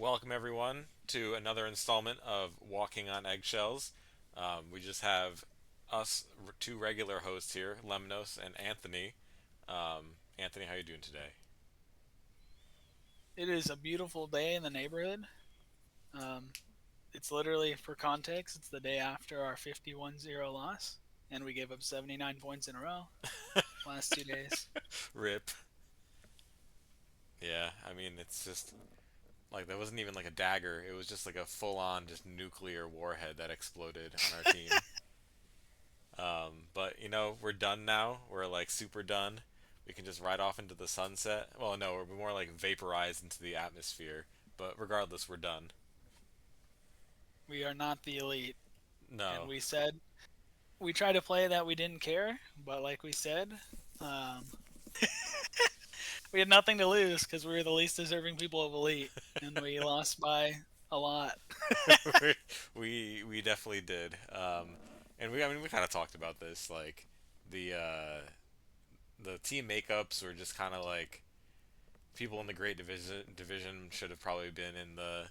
Welcome everyone to another installment of Walking on Eggshells. We just have us two regular hosts here, Lemnos and Anthony. Anthony, how you doing today? It is a beautiful day in the neighborhood. Um, it's literally, for context, it's the day after our 51-0 loss, and we gave up 79 points in a row last 2 days. Rip. Yeah, I mean it's just like that wasn't even like a dagger. It was just like a full-on just nuclear warhead that exploded on our team. But we're done now. We're like super done. We can just ride off into the sunset. Well, no, we're more like vaporized into the atmosphere. But regardless, we're done. We are not the elite, and No. we tried to play that we didn't care, but like we said, um, we had nothing to lose because we were the least deserving people of elite, and we lost by a lot. we definitely did. And we kind of talked about this like the uh, the team makeups were just kind of like people in the great division should have probably been in the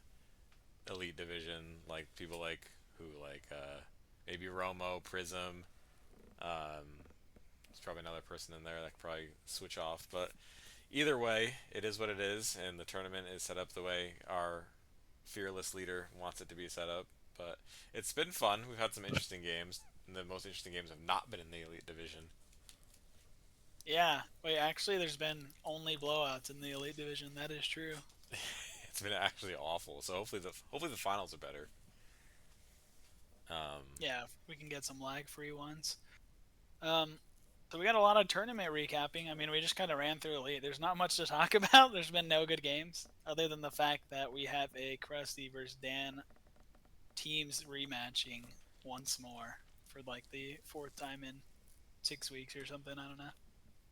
elite division. Like people like who like maybe Romo, Prism. There's probably another person in there that could probably switch off, but either way, it is what it is, and the tournament is set up the way our fearless leader wants it to be set up. But it's been fun. We've had some interesting games. And the most interesting games have not been in the elite division. Yeah, wait, actually, there's been only blowouts in the elite division. That is true. It's been actually awful. So hopefully the finals are better. Um, Yeah, we can get some lag-free ones. Um, so we got a lot of tournament recapping. I mean, we just kind of ran through elite. There's not much to talk about. There's been no good games other than the fact that we have a Krusty versus Dan teams rematching once more for like the fourth time in 6 weeks or something. I don't know.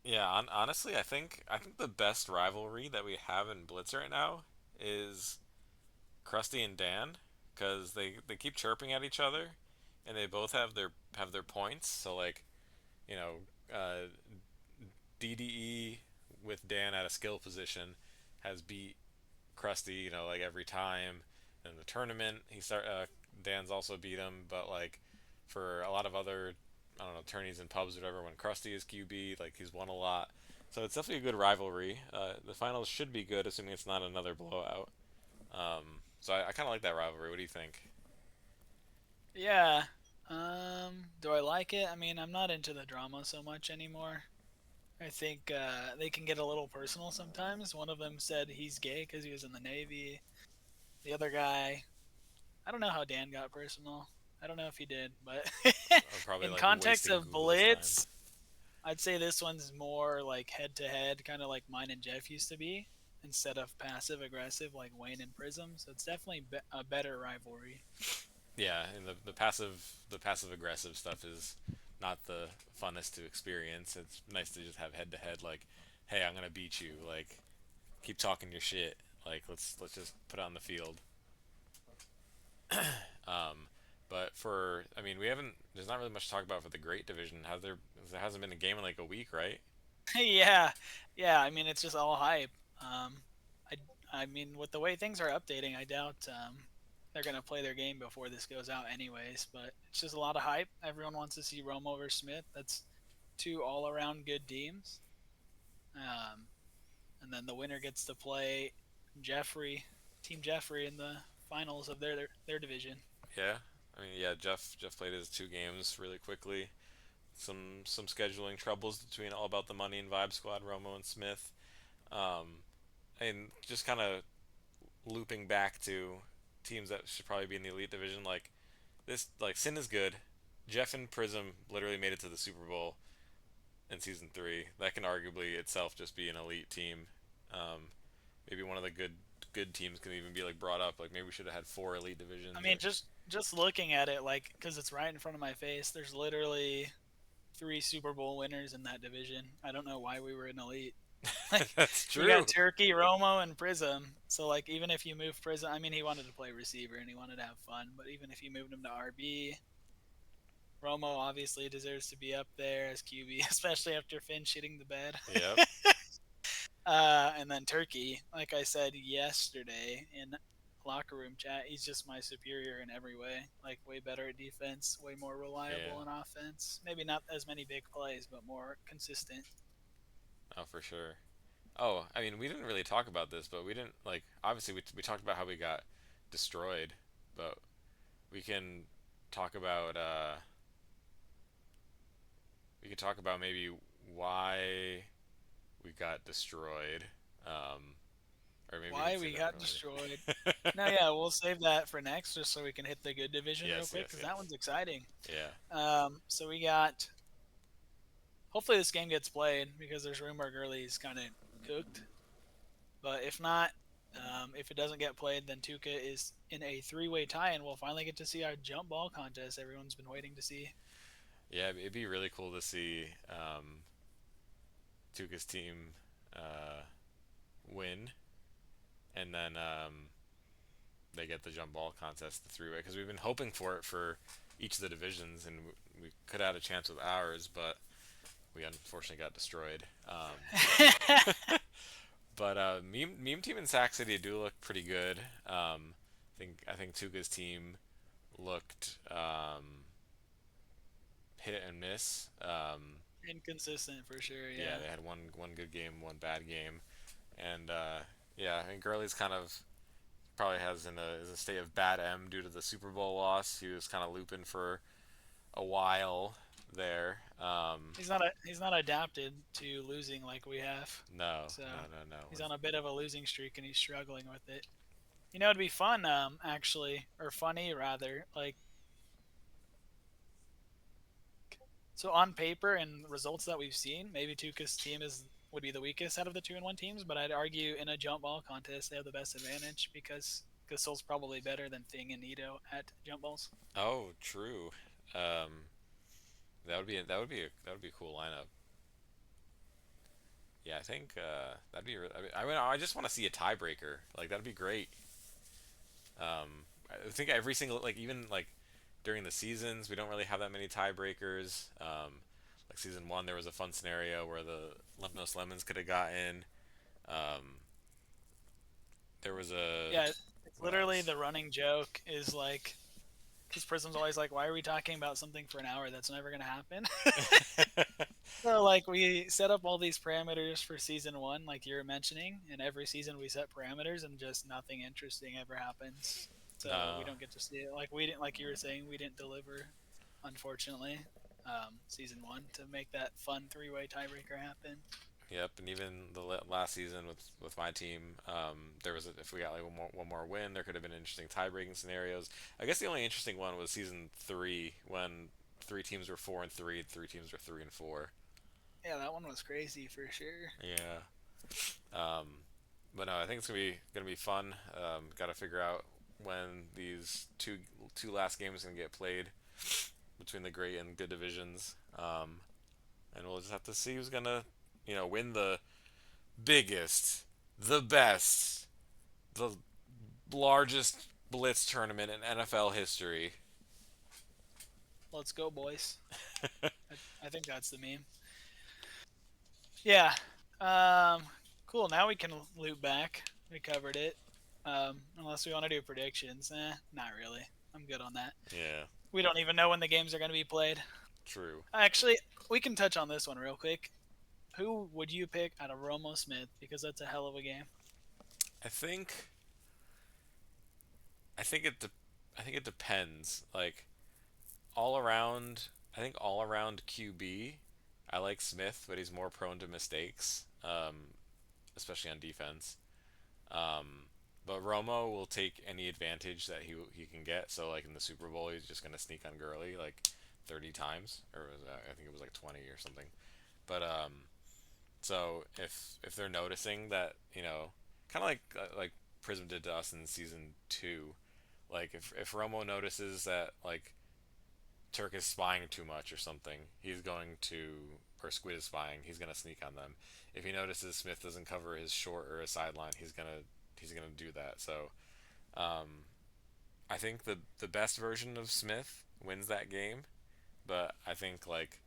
yeah, honestly, I think the best rivalry that we have in Blitz right now is Krusty and Dan because they keep chirping at each other, and they both have their points. So like you know, uh, DDE with Dan at a skill position has beat Krusty, like every time. In the tournament, Dan's also beat him, but like for a lot of other I don't know tourneys and pubs or whatever, when Krusty is QB, like he's won a lot. So it's definitely a good rivalry. The finals should be good, assuming it's not another blowout. So I kind of like that rivalry. What do you think? Yeah. Do I like it? I mean, I'm not into the drama so much anymore. I think they can get a little personal sometimes. One of them said he's gay because he was in the Navy. The other guy, I don't know how Dan got personal. I don't know if he did, but Or probably in like context wasting of Google's time. Blitz, I'd say this one's more like head to head, kind of like mine and Jeff used to be, instead of passive aggressive like Wayne and Prism. So it's definitely a better rivalry. Yeah, and the passive aggressive stuff is not the funnest to experience. It's nice to just have head to head like, hey, I'm gonna beat you. Like, keep talking your shit. Like, let's just put it on the field. But I mean, we haven't. There's not really much to talk about for the Great Division. There hasn't been a game in like a week, right? Yeah, yeah. I mean, it's just all hype. Um, I, I mean, with the way things are updating, I doubt they're gonna play their game before this goes out, anyways. But it's just a lot of hype. Everyone wants to see Romo over Smith. That's two all-around good teams. Um, and then the winner gets to play Jeffrey, Team Jeffrey, in the finals of their division. Yeah. I mean, yeah. Jeff played his two games really quickly. Some scheduling troubles between All About the Money and Vibe Squad, Romo and Smith. Um, and just kind of looping back to teams that should probably be in the elite division. Like Sin is good. Jeff and Prism literally made it to the Super Bowl in season three. That can arguably itself just be an elite team. Um, Maybe one of the good teams can even be like brought up. Like maybe we should have had four elite I divisions mean, or. just looking at it, like, because it's right in front of my face. There's literally three Super Bowl winners in that division. I don't know why we were in elite. Like, That's you true. got Turkey, Romo, and Prism. So like, even if you move Prism, I mean, he wanted to play receiver and he wanted to have fun. But even if you moved him to RB, Romo obviously deserves to be up there as QB, especially after Finn shitting the bed. Yep. And then Turkey, like I said yesterday in locker room chat, he's just my superior in every way. Like way better at defense, way more reliable Yeah. on offense. Maybe not as many big plays, but more consistent. Oh, for sure. Oh, I mean, we didn't really talk about this, but we didn't like. Obviously, we talked about how we got destroyed, but we can talk about we could talk about maybe why we got destroyed, um, or maybe we Why could save we that for got another destroyed. day. No, yeah, we'll save that for next, just so we can hit the good division real Yes, quick, yes, because that yes. one's exciting. Yeah, So we got. Hopefully, this game gets played because there's rumor Gurley's kind of cooked. But if not, if it doesn't get played, then Tuca is in a three-way tie, and we'll finally get to see our jump ball contest everyone's been waiting to see. yeah. It'd be really cool to see Tuca's team uh, win, and then they get the jump ball contest, the three way, because we've been hoping for it for each of the divisions, and we could have had a chance with ours, but we unfortunately got destroyed. But meme team in Sac City do look pretty good. I think Tuca's team looked hit and miss. Inconsistent for sure, Yeah, yeah. they had one good game, one bad game, and yeah, and Gurley's kind of probably has is a state of bad M due to the Super Bowl loss. He was kind of looping for a while there. He's not adapted to losing like we have, No, so no, no, no. he's on a bit of a losing streak and he's struggling with it. It'd be fun, actually, or funny rather. Like, so on paper and results that we've seen, maybe Tuca's team is would be the weakest out of the 2-1 teams, but I'd argue in a jump ball contest they have the best advantage because Gasol's probably better than Thing and Nito at jump balls. Oh, true. Um, that would be a cool lineup. Yeah, I think that'd be. I just want to see a tiebreaker. Like that'd be great. I think every single like even like during the seasons we don't really have that many tiebreakers. Like season one, there was a fun scenario where the Lemnos Lemons could have got in. Um, there was a Yeah, it's what literally else? the running joke is like because Prism's always like, why are we talking about something for an hour that's never gonna happen? So like we set up all these parameters for season one, like you were mentioning, and every season we set parameters, and just nothing interesting ever happens. So we No. don't get to see it. Like we didn't, like you were saying, we didn't deliver, unfortunately, season one to make that fun three-way tiebreaker happen. Yep, and even the last season with my team, there was if we got like one more win, there could have been interesting tie-breaking scenarios. I guess the only interesting one was season three when three teams were 4-3, three teams were 3-4. Yeah, that one was crazy for sure. Yeah. Um, but no, I think it's gonna be fun. Got to figure out when these two last games gonna get played between the great and good divisions. And we'll just have to see who's gonna, win the biggest, the best, the largest blitz tournament in NFL history. Let's go, boys. I think that's the meme. Yeah. Um, cool. Now we can loop back. We covered it. Unless we want to do predictions. Not really. I'm good on that. Yeah, We don't even know when the games are going to be played. true. Actually, we can touch on this one real quick. Who would you pick out of Romo Smith? Because that's a hell of a game. I think I think it de- I think it depends. Like all around, I think all around QB, I like Smith, but he's more prone to mistakes, especially on defense. Um, but Romo will take any advantage that he can get. So like in the Super Bowl, he's just gonna sneak on Gurley like 30 times, or I think it was like 20 or something. But so if they're noticing that, kind of like Prism did to us in season two, like if Romo notices that like Turk is spying too much or something, he's going to or Squid is spying, he's gonna sneak on them. If he notices Smith doesn't cover his short or his sideline, he's gonna do that. So I think the best version of Smith wins that game, but I think like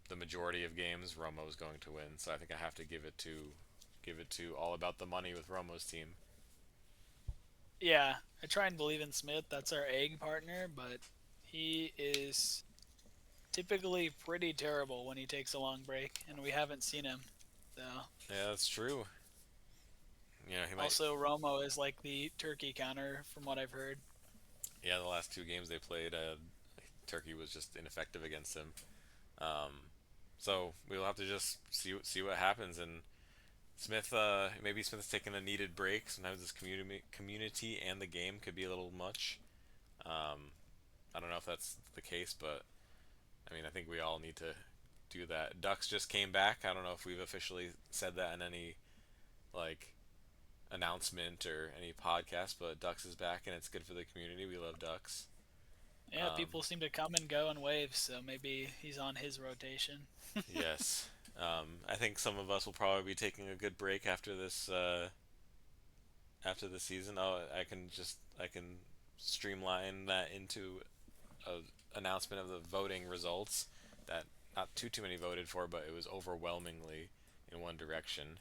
the majority of games Romo's going to win. So I think I have to give it to all about the money with Romo's team. Yeah, I try and believe in Smith. That's our egg partner, but he is typically pretty terrible when he takes a long break, and we haven't seen him. So Yeah, that's true. He might. also Romo is like the turkey counter from what I've heard. Yeah, the last two games they played, Turkey was just ineffective against him. Um, so we'll have to just see what happens. And Smith, maybe Smith's taking a needed break. Sometimes this community and the game could be a little much. Um, I don't know if that's the case, but I mean, I think we all need to do that. Ducks just came back. I don't know if we've officially said that in any like announcement or any podcast, but Ducks is back and it's good for the community. We love Ducks. Yeah, Um, people seem to come and go in waves, so maybe he's on his rotation. yes. I think some of us will probably be taking a good break after the season. Oh, I can streamline that into a announcement of the voting results that not too many voted for, but it was overwhelmingly in one direction.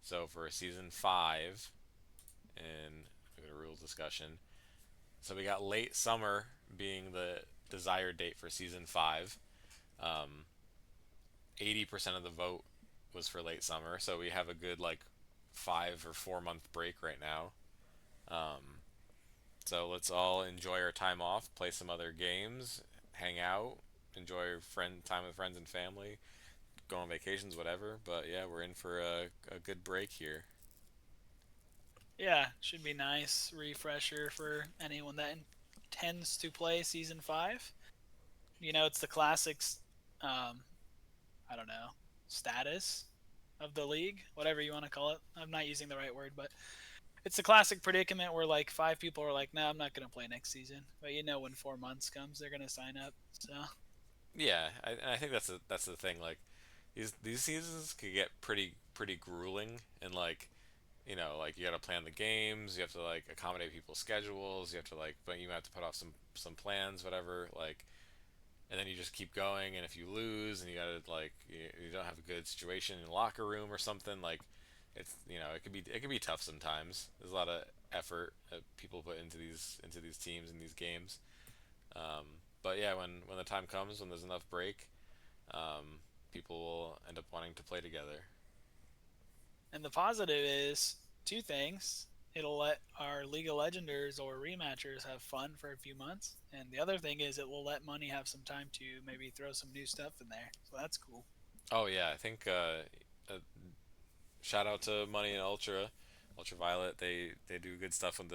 So for season 5, and we got a rules discussion. So we got late summer being the desired date for season 5. 80% of the vote was for late summer, so we have a good like 5 or 4 month break right now. So let's all enjoy our time off, play some other games, hang out, enjoy friend time with friends and family, go on vacations, whatever. But yeah, we're in for a good break here. Yeah, should be nice refresher for anyone that intends to play season 5. You know, it's the classics. Um, I don't know, status of the league, whatever you want to call it. I'm not using the right word, but it's the classic predicament where like 5 people are like, "No, I'm not going to play next season." But you know, when 4 months comes, they're going to sign up. So Yeah, I think that's the thing. Like these seasons could get pretty grueling, and like like you got to plan the games, you have to like accommodate people's schedules, you have to like, but you have to put off some plans, whatever. Like, and then you just keep going, and if you lose, and you gotta like you don't have a good situation in the locker room or something, like it's it could be tough sometimes. There's a lot of effort that people put into these teams and these games. But yeah, when the time comes, when there's enough break, um, people will end up wanting to play together. and the positive is two things. It'll let our League of Legenders or rematchers have fun for a few months. And the other thing is it will let Money have some time to maybe throw some new stuff in there. So that's cool. Oh yeah, I think shout out to Money and Ultraviolet. They do good stuff with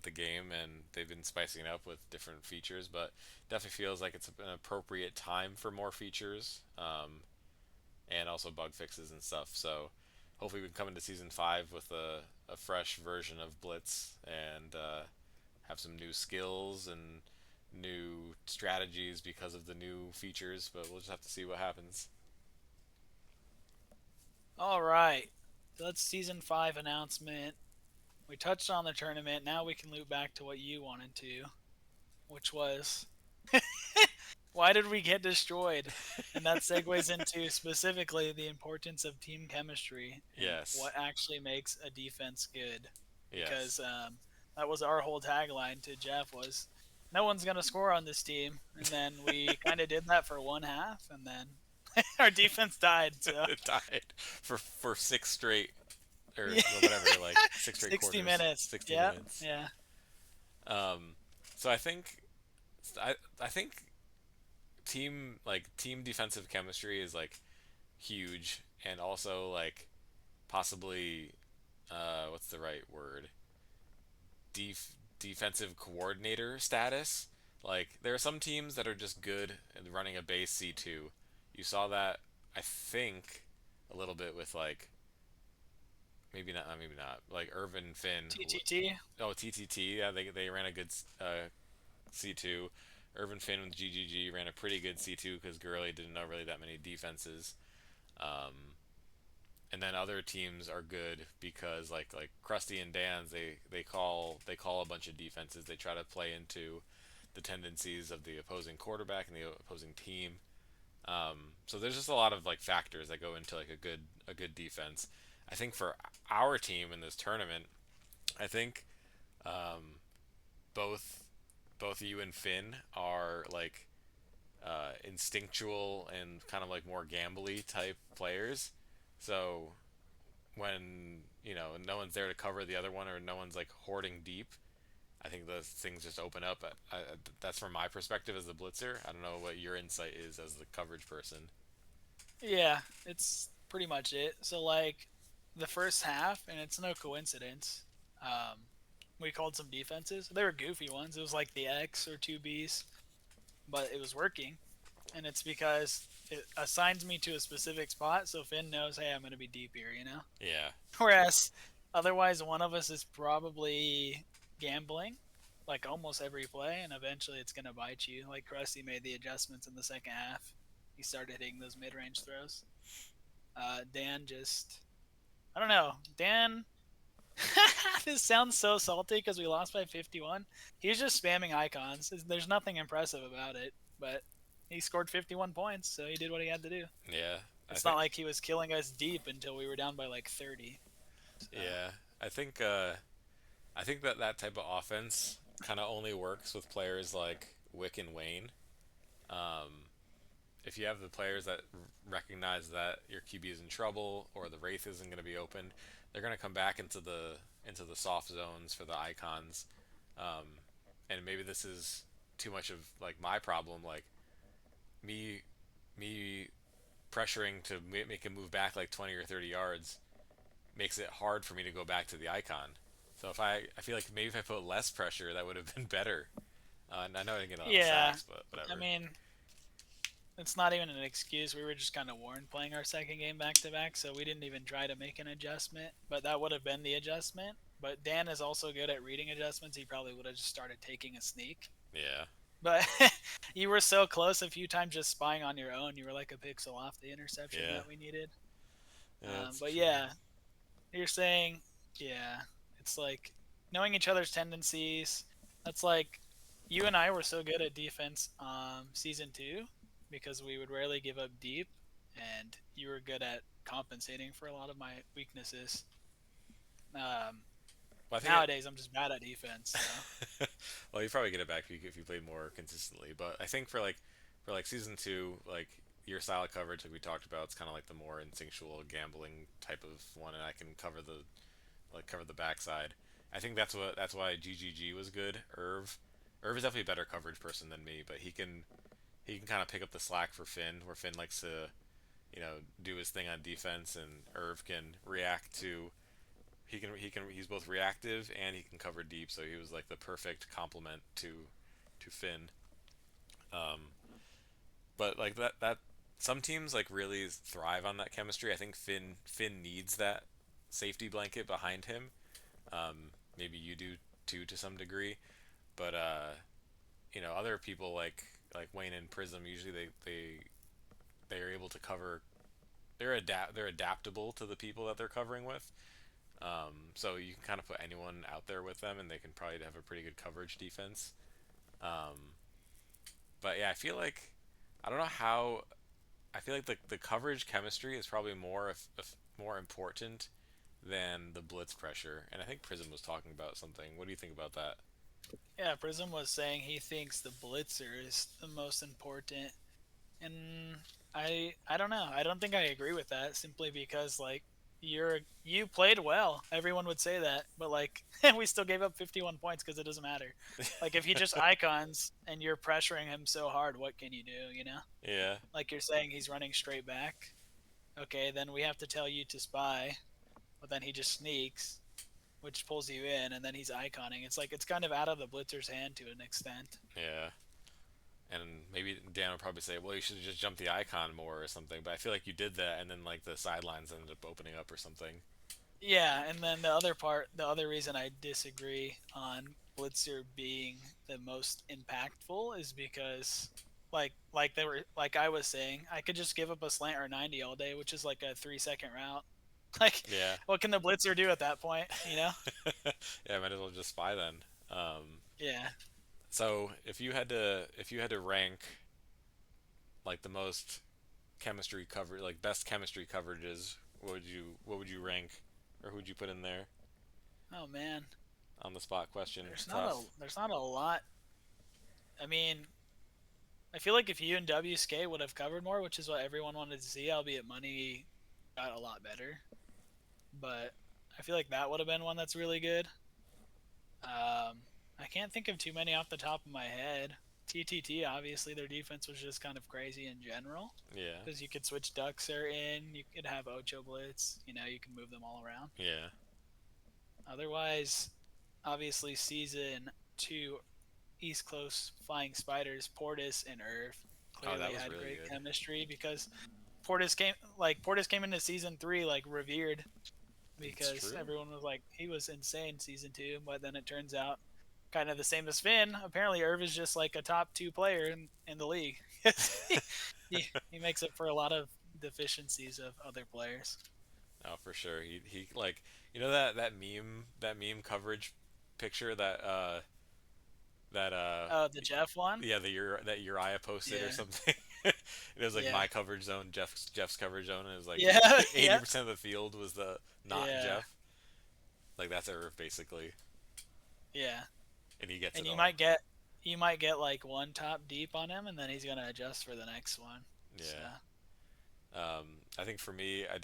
the game, and they've been spicing it up with different features. But definitely feels like it's an appropriate time for more features, and also bug fixes and stuff. So hopefully we can come into season 5 with a fresh version of Blitz and have some new skills and new strategies because of the new features. But we'll just have to see what happens. All right. So that's season 5 announcement. We touched on the tournament. Now we can loop back to what you wanted to, which was why did we get destroyed? And that segues into specifically the importance of team chemistry and Yes. what actually makes a defense good. Yes. Because that was our whole tagline to Jeff was no one's gonna score on this team, and then we kind of did that for one half, and then our defense died. So It died for 6 straight or yeah, whatever, like 6 straight 60 quarters, minutes. 60 Yeah, minutes. yeah. Um, so I think team defensive chemistry is like huge, and also like possibly what's the right word, defensive coordinator status. Like there are some teams that are just good at running a base C2. You saw that, I think, a little bit with like maybe not like Irvin Finn. TTT. Oh, TTT. Yeah, they ran a good C2. Irvin Finn with GGG ran a pretty good C2 because Gurley didn't know really that many defenses. Um, and then other teams are good because like Krusty and Dan's they call a bunch of defenses. They try to play into the tendencies of the opposing quarterback and the opposing team. So there's just a lot of like factors that go into like a good defense. I think for our team in this tournament, I think Um, both both you and Finn are like instinctual and kind of like more gambly type players. So when no one's there to cover the other one or no one's like hoarding deep, I think those things just open up. That's from my perspective as the blitzer. I don't know what your insight is as the coverage person. Yeah, it's pretty much it. So like the first half, and it's no coincidence. Um, we called some defenses. They were goofy ones. It was like the X or two Bs, but it was working, and it's because it assigns me to a specific spot, so Finn knows, hey, I'm going to be deep here, you know. Yeah, Whereas otherwise, one of us is probably gambling, like almost every play, and eventually it's going to bite you. Like Krusty made the adjustments in the second half. He started hitting those mid-range throws. Dan just, I don't know. Dan, this sounds so salty because we lost by 51. He's just spamming icons. There's nothing impressive about it, but he scored 51 points, so he did what he had to do. yeah. I It's not think like he was killing us deep until we were down by like 30. So, yeah. I think I think that that type of offense kind of only works with players like Wick and Wayne. If you have the players that recognize that your QB is in trouble or the Wraith isn't going to be open, they're going to come back into the soft zones for the icons. And maybe this is too much of like my problem. Like me me pressuring to make him move back like 20 or 30 yards makes it hard for me to go back to the icon. So I feel like maybe if I put less pressure, that would have been better. And I know I didn't get a lot of yeah, sacks, but I whatever. mean, it's not even an excuse. We were just kind of warned playing our second game back to back, so we didn't even try to make an adjustment. But that would have been the adjustment. But Dan is also good at reading adjustments. He probably would have just started taking a sneak. Yeah, But you were so close a few times just spying on your own. You were like a pixel off the interception yeah, that we needed. yeah. It's But true. yeah, you're saying, yeah, it's like knowing each other's tendencies. That's like you and I were so good at defense season two because we would rarely give up deep, and you were good at compensating for a lot of my weaknesses. Um, Well, I think Nowadays, I'm just bad at defense. So well, you probably get it back if you played more consistently. But I think for like season two, like your style of coverage, like we talked about, it's kind of like the more instinctual gambling type of one, and I can cover the backside. I think that's why GGG was good. Irv is definitely a better coverage person than me, but he can kind of pick up the slack for Finn, where Finn likes to do his thing on defense, and Irv can react to he's both reactive and he can cover deep, so he was like the perfect complement to Finn. Um, but like that some teams like really thrive on that chemistry. I think Finn needs that safety blanket behind him. Maybe you do too to some degree, but other people like Wayne and Prism usually they are able to cover. They're adaptable to the people that they're covering with. So you can kind of put anyone out there with them, and they can probably have a pretty good coverage defense. Um, but yeah, I don't know how. I feel like the coverage chemistry is probably more important than the blitz pressure. And I think Prism was talking about something. What do you think about that? yeah, Prism was saying he thinks the blitzer is the most important, and I don't know. I don't think I agree with that simply because like you played well. Everyone would say that, but like we still gave up 51 points because it doesn't matter. Like if he just icons and you're pressuring him so hard, what can you do? You know, Yeah, like you're saying he's running straight back. Okay, then we have to tell you to spy, but then he just sneaks, which pulls you in, and then he's iconing. It's like it's kind of out of the blitzer's hand to an extent. yeah. And maybe Dan would probably say, "Well, you should have just jumped the icon more or something." But I feel like you did that, and then like the sidelines ended up opening up or something. Yeah, and then the other part, the other reason I disagree on Blitzer being the most impactful is because like they were like I was saying, I could just give up a slant or 90 all day, which is like a 3 second route. Like Yeah, what can the Blitzer do at that point, you know? yeah. Might as well just spy then. Yeah. So if you had to rank like the most chemistry cover like best chemistry coverages, what would you rank, or who would you put in there? Oh man. on the spot question. There's not a Tough. there's not a lot. I mean, I feel like if you and WSK would have covered more, which is what everyone wanted to see, albeit money got a lot better. But I feel like that would have been one that's really good. I can't think of too many off the top of my head. TTT, obviously, their defense was just kind of crazy in general Yeah. because you could switch Duxer in, you could have Ocho Blitz, you can move them all around. Yeah. Otherwise, obviously, season two East Coast Flying Spiders, Portis and Irv Oh, that clearly was had really great good. chemistry because Portis came into season three like revered It's because true. everyone was like he was insane season two, but then it turns out kind of the same as Finn. Apparently, Irv is just like a top two player in the league. he makes up for a lot of deficiencies of other players. Oh, for sure. He like that meme coverage picture that Oh, the Jeff one. yeah that Uriah posted or Yeah, something. It was like yeah, my coverage zone, Jeff's coverage zone. And it was like yeah, eighty yeah, percent of the field was the not yeah, Jeff. Like that's Irv basically, yeah. and he gets And it all. you might get like one top deep on him, and then he's gonna adjust for the next one. So Yeah. I think for me, I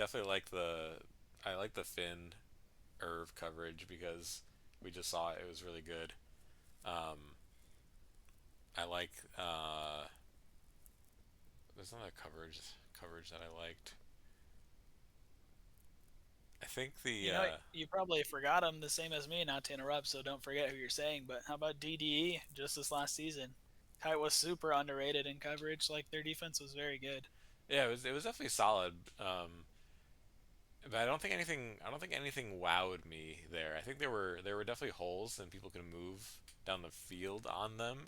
like the Finn Irv coverage because we just saw it. It was really good. Um, I like there's another coverage that I liked. I think the you probably forgot him the same as me. Not to interrupt, so don't forget who you're saying. But how about DDE just this last season? How it was super underrated in coverage. Like their defense was very good. yeah, it was definitely solid. But I don't think anything wowed me there. I think there were definitely holes and people could move down the field on them.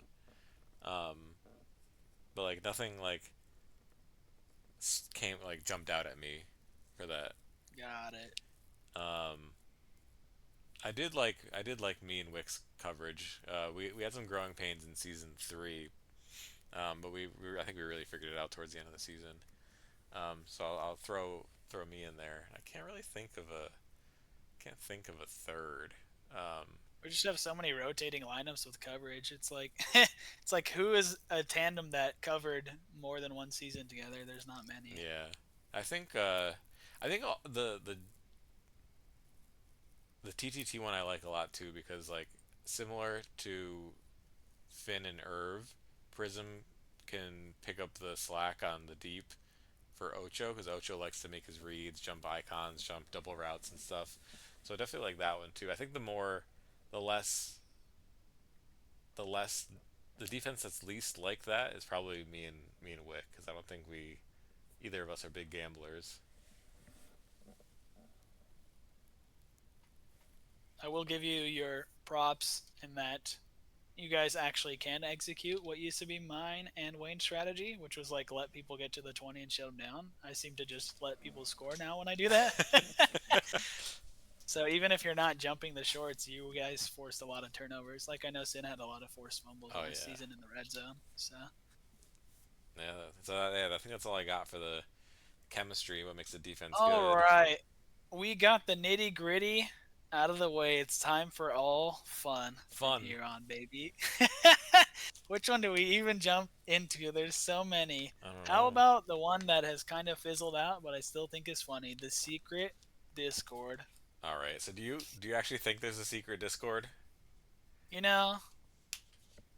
Um, but like nothing like came like jumped out at me for that. Got it. Um, I did like me and Wick's coverage. We had some growing pains in season three, but I think we really figured it out towards the end of the season. So I'll throw me in there. I can't think of a third. Um, We just have so many rotating lineups with coverage. It's like it's like who is a tandem that covered more than one season together? There's not many. yeah, I think the TTT one I like a lot too because like similar to Finn and Irv, Prism can pick up the slack on the deep for Ocho because Ocho likes to make his reads, jump icons, jump double routes and stuff. So I definitely like that one too. I think the less, the less, the defense that's least like that is probably me and Wick because I don't think we either of us are big gamblers. I will give you your props in that you guys actually can execute what used to be mine and Wayne's strategy, which was like let people get to the 20 and shut them down. I seem to just let people score now when I do that. So even if you're not jumping the shorts, you guys forced a lot of turnovers. Like I know Sin had a lot of forced fumbles Oh in this yeah, season in the red zone. So yeah. So yeah, I think that's all I got for the chemistry. What makes the defense all good? right, we got the nitty gritty out of the way. It's time for all fun from Fun. here on, baby. Which one do we even jump into? There's so many. I don't How know. about the one that has kind of fizzled out, but I still think is funny? The secret Discord. All right. So do you actually think there's a secret Discord? You know,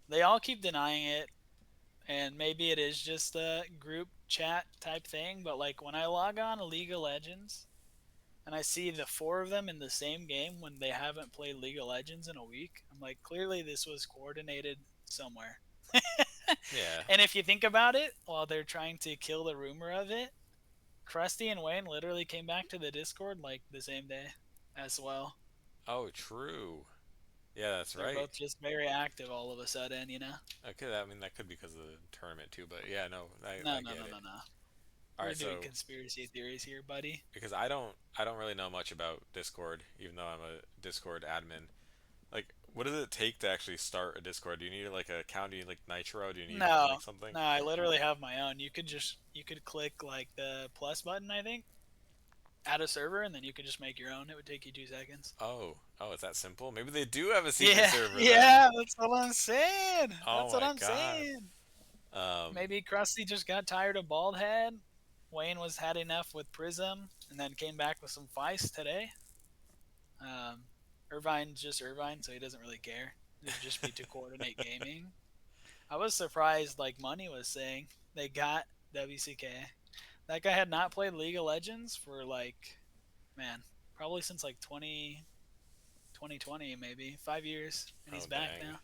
they all keep denying it, and maybe it is just a group chat type thing, but like when I log on to League of Legends and I see the four of them in the same game when they haven't played League of Legends in a week, I'm like, clearly this was coordinated somewhere. Yeah. And if you think about it, while they're trying to kill the rumor of it, Krusty and Wayne literally came back to the Discord like the same day as well. Oh, true. Yeah, that's They're right. both just very active all of a sudden. Okay, I mean that could be because of the tournament too, but yeah, no, I No, no, get no, it. no, no. All We're right, doing so conspiracy theories here, buddy. because I don't really know much about Discord, even though I'm a Discord admin. Like, what does it take to actually start a Discord? Do you need like a account? Do you need like Nitro? Do you need No, like something? no, I literally have my own. You could click like the plus button, I think, add a server, and then you could just make your own. It would take you 2 seconds. Oh, Oh, it's that simple? Maybe they do have a secret Yeah, server then. yeah, that's what I'm saying. Oh That's what my I'm god. saying. Um, Maybe Krusty just got tired of Baldhead. Wayne was had enough with Prism, and then came back with some Feist today. Um, Irvine's just Irvine, so he doesn't really care. It'd just be to coordinate gaming. I was surprised, like Money was saying, they got WCK. That guy had not played League of Legends for like, man, probably since like 2020, maybe 5 years, and oh he's back dang. now.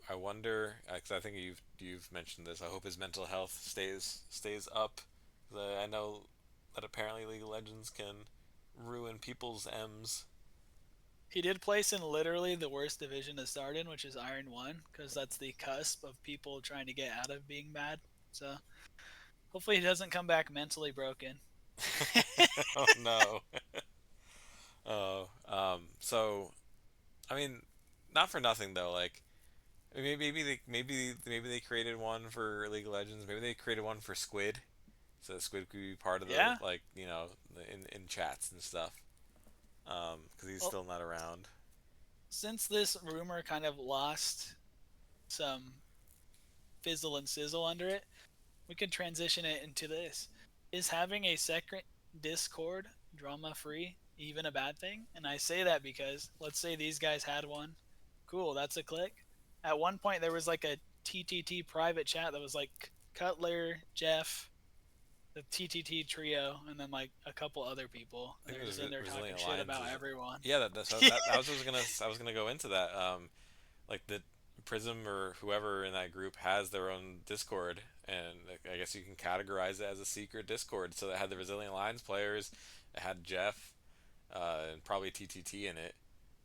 I wonder because I think you've mentioned this. I hope his mental health stays up. I know that apparently League of Legends can ruin people's M's. He did place in literally the worst division to start in, which is Iron 1, because that's the cusp of people trying to get out of being bad. So hopefully he doesn't come back mentally broken. Oh no. Oh, so I mean, not for nothing though. Like maybe they created one for League of Legends. Maybe they created one for Squid, so Squid could be part of the Yeah. like in chats and stuff. Because he's Well, still not around. since this rumor kind of lost some fizzle and sizzle under it, we could transition it into this. Is having a second Discord drama free even a bad thing? And I say that because let's say these guys had one. Cool, that's a click. At one point, there was like a TTT private chat that was like Cutler, Jeff, the TTT trio, and then like a couple other people. I And think they're it was just in there talking Resilient shit Alliance. about Is everyone. yeah, that was I was gonna go into that. Like the Prism or whoever in that group has their own Discord, and like, I guess you can categorize it as a secret Discord. So it had the Resilient Alliance players, it had Jeff, and probably TTT in it.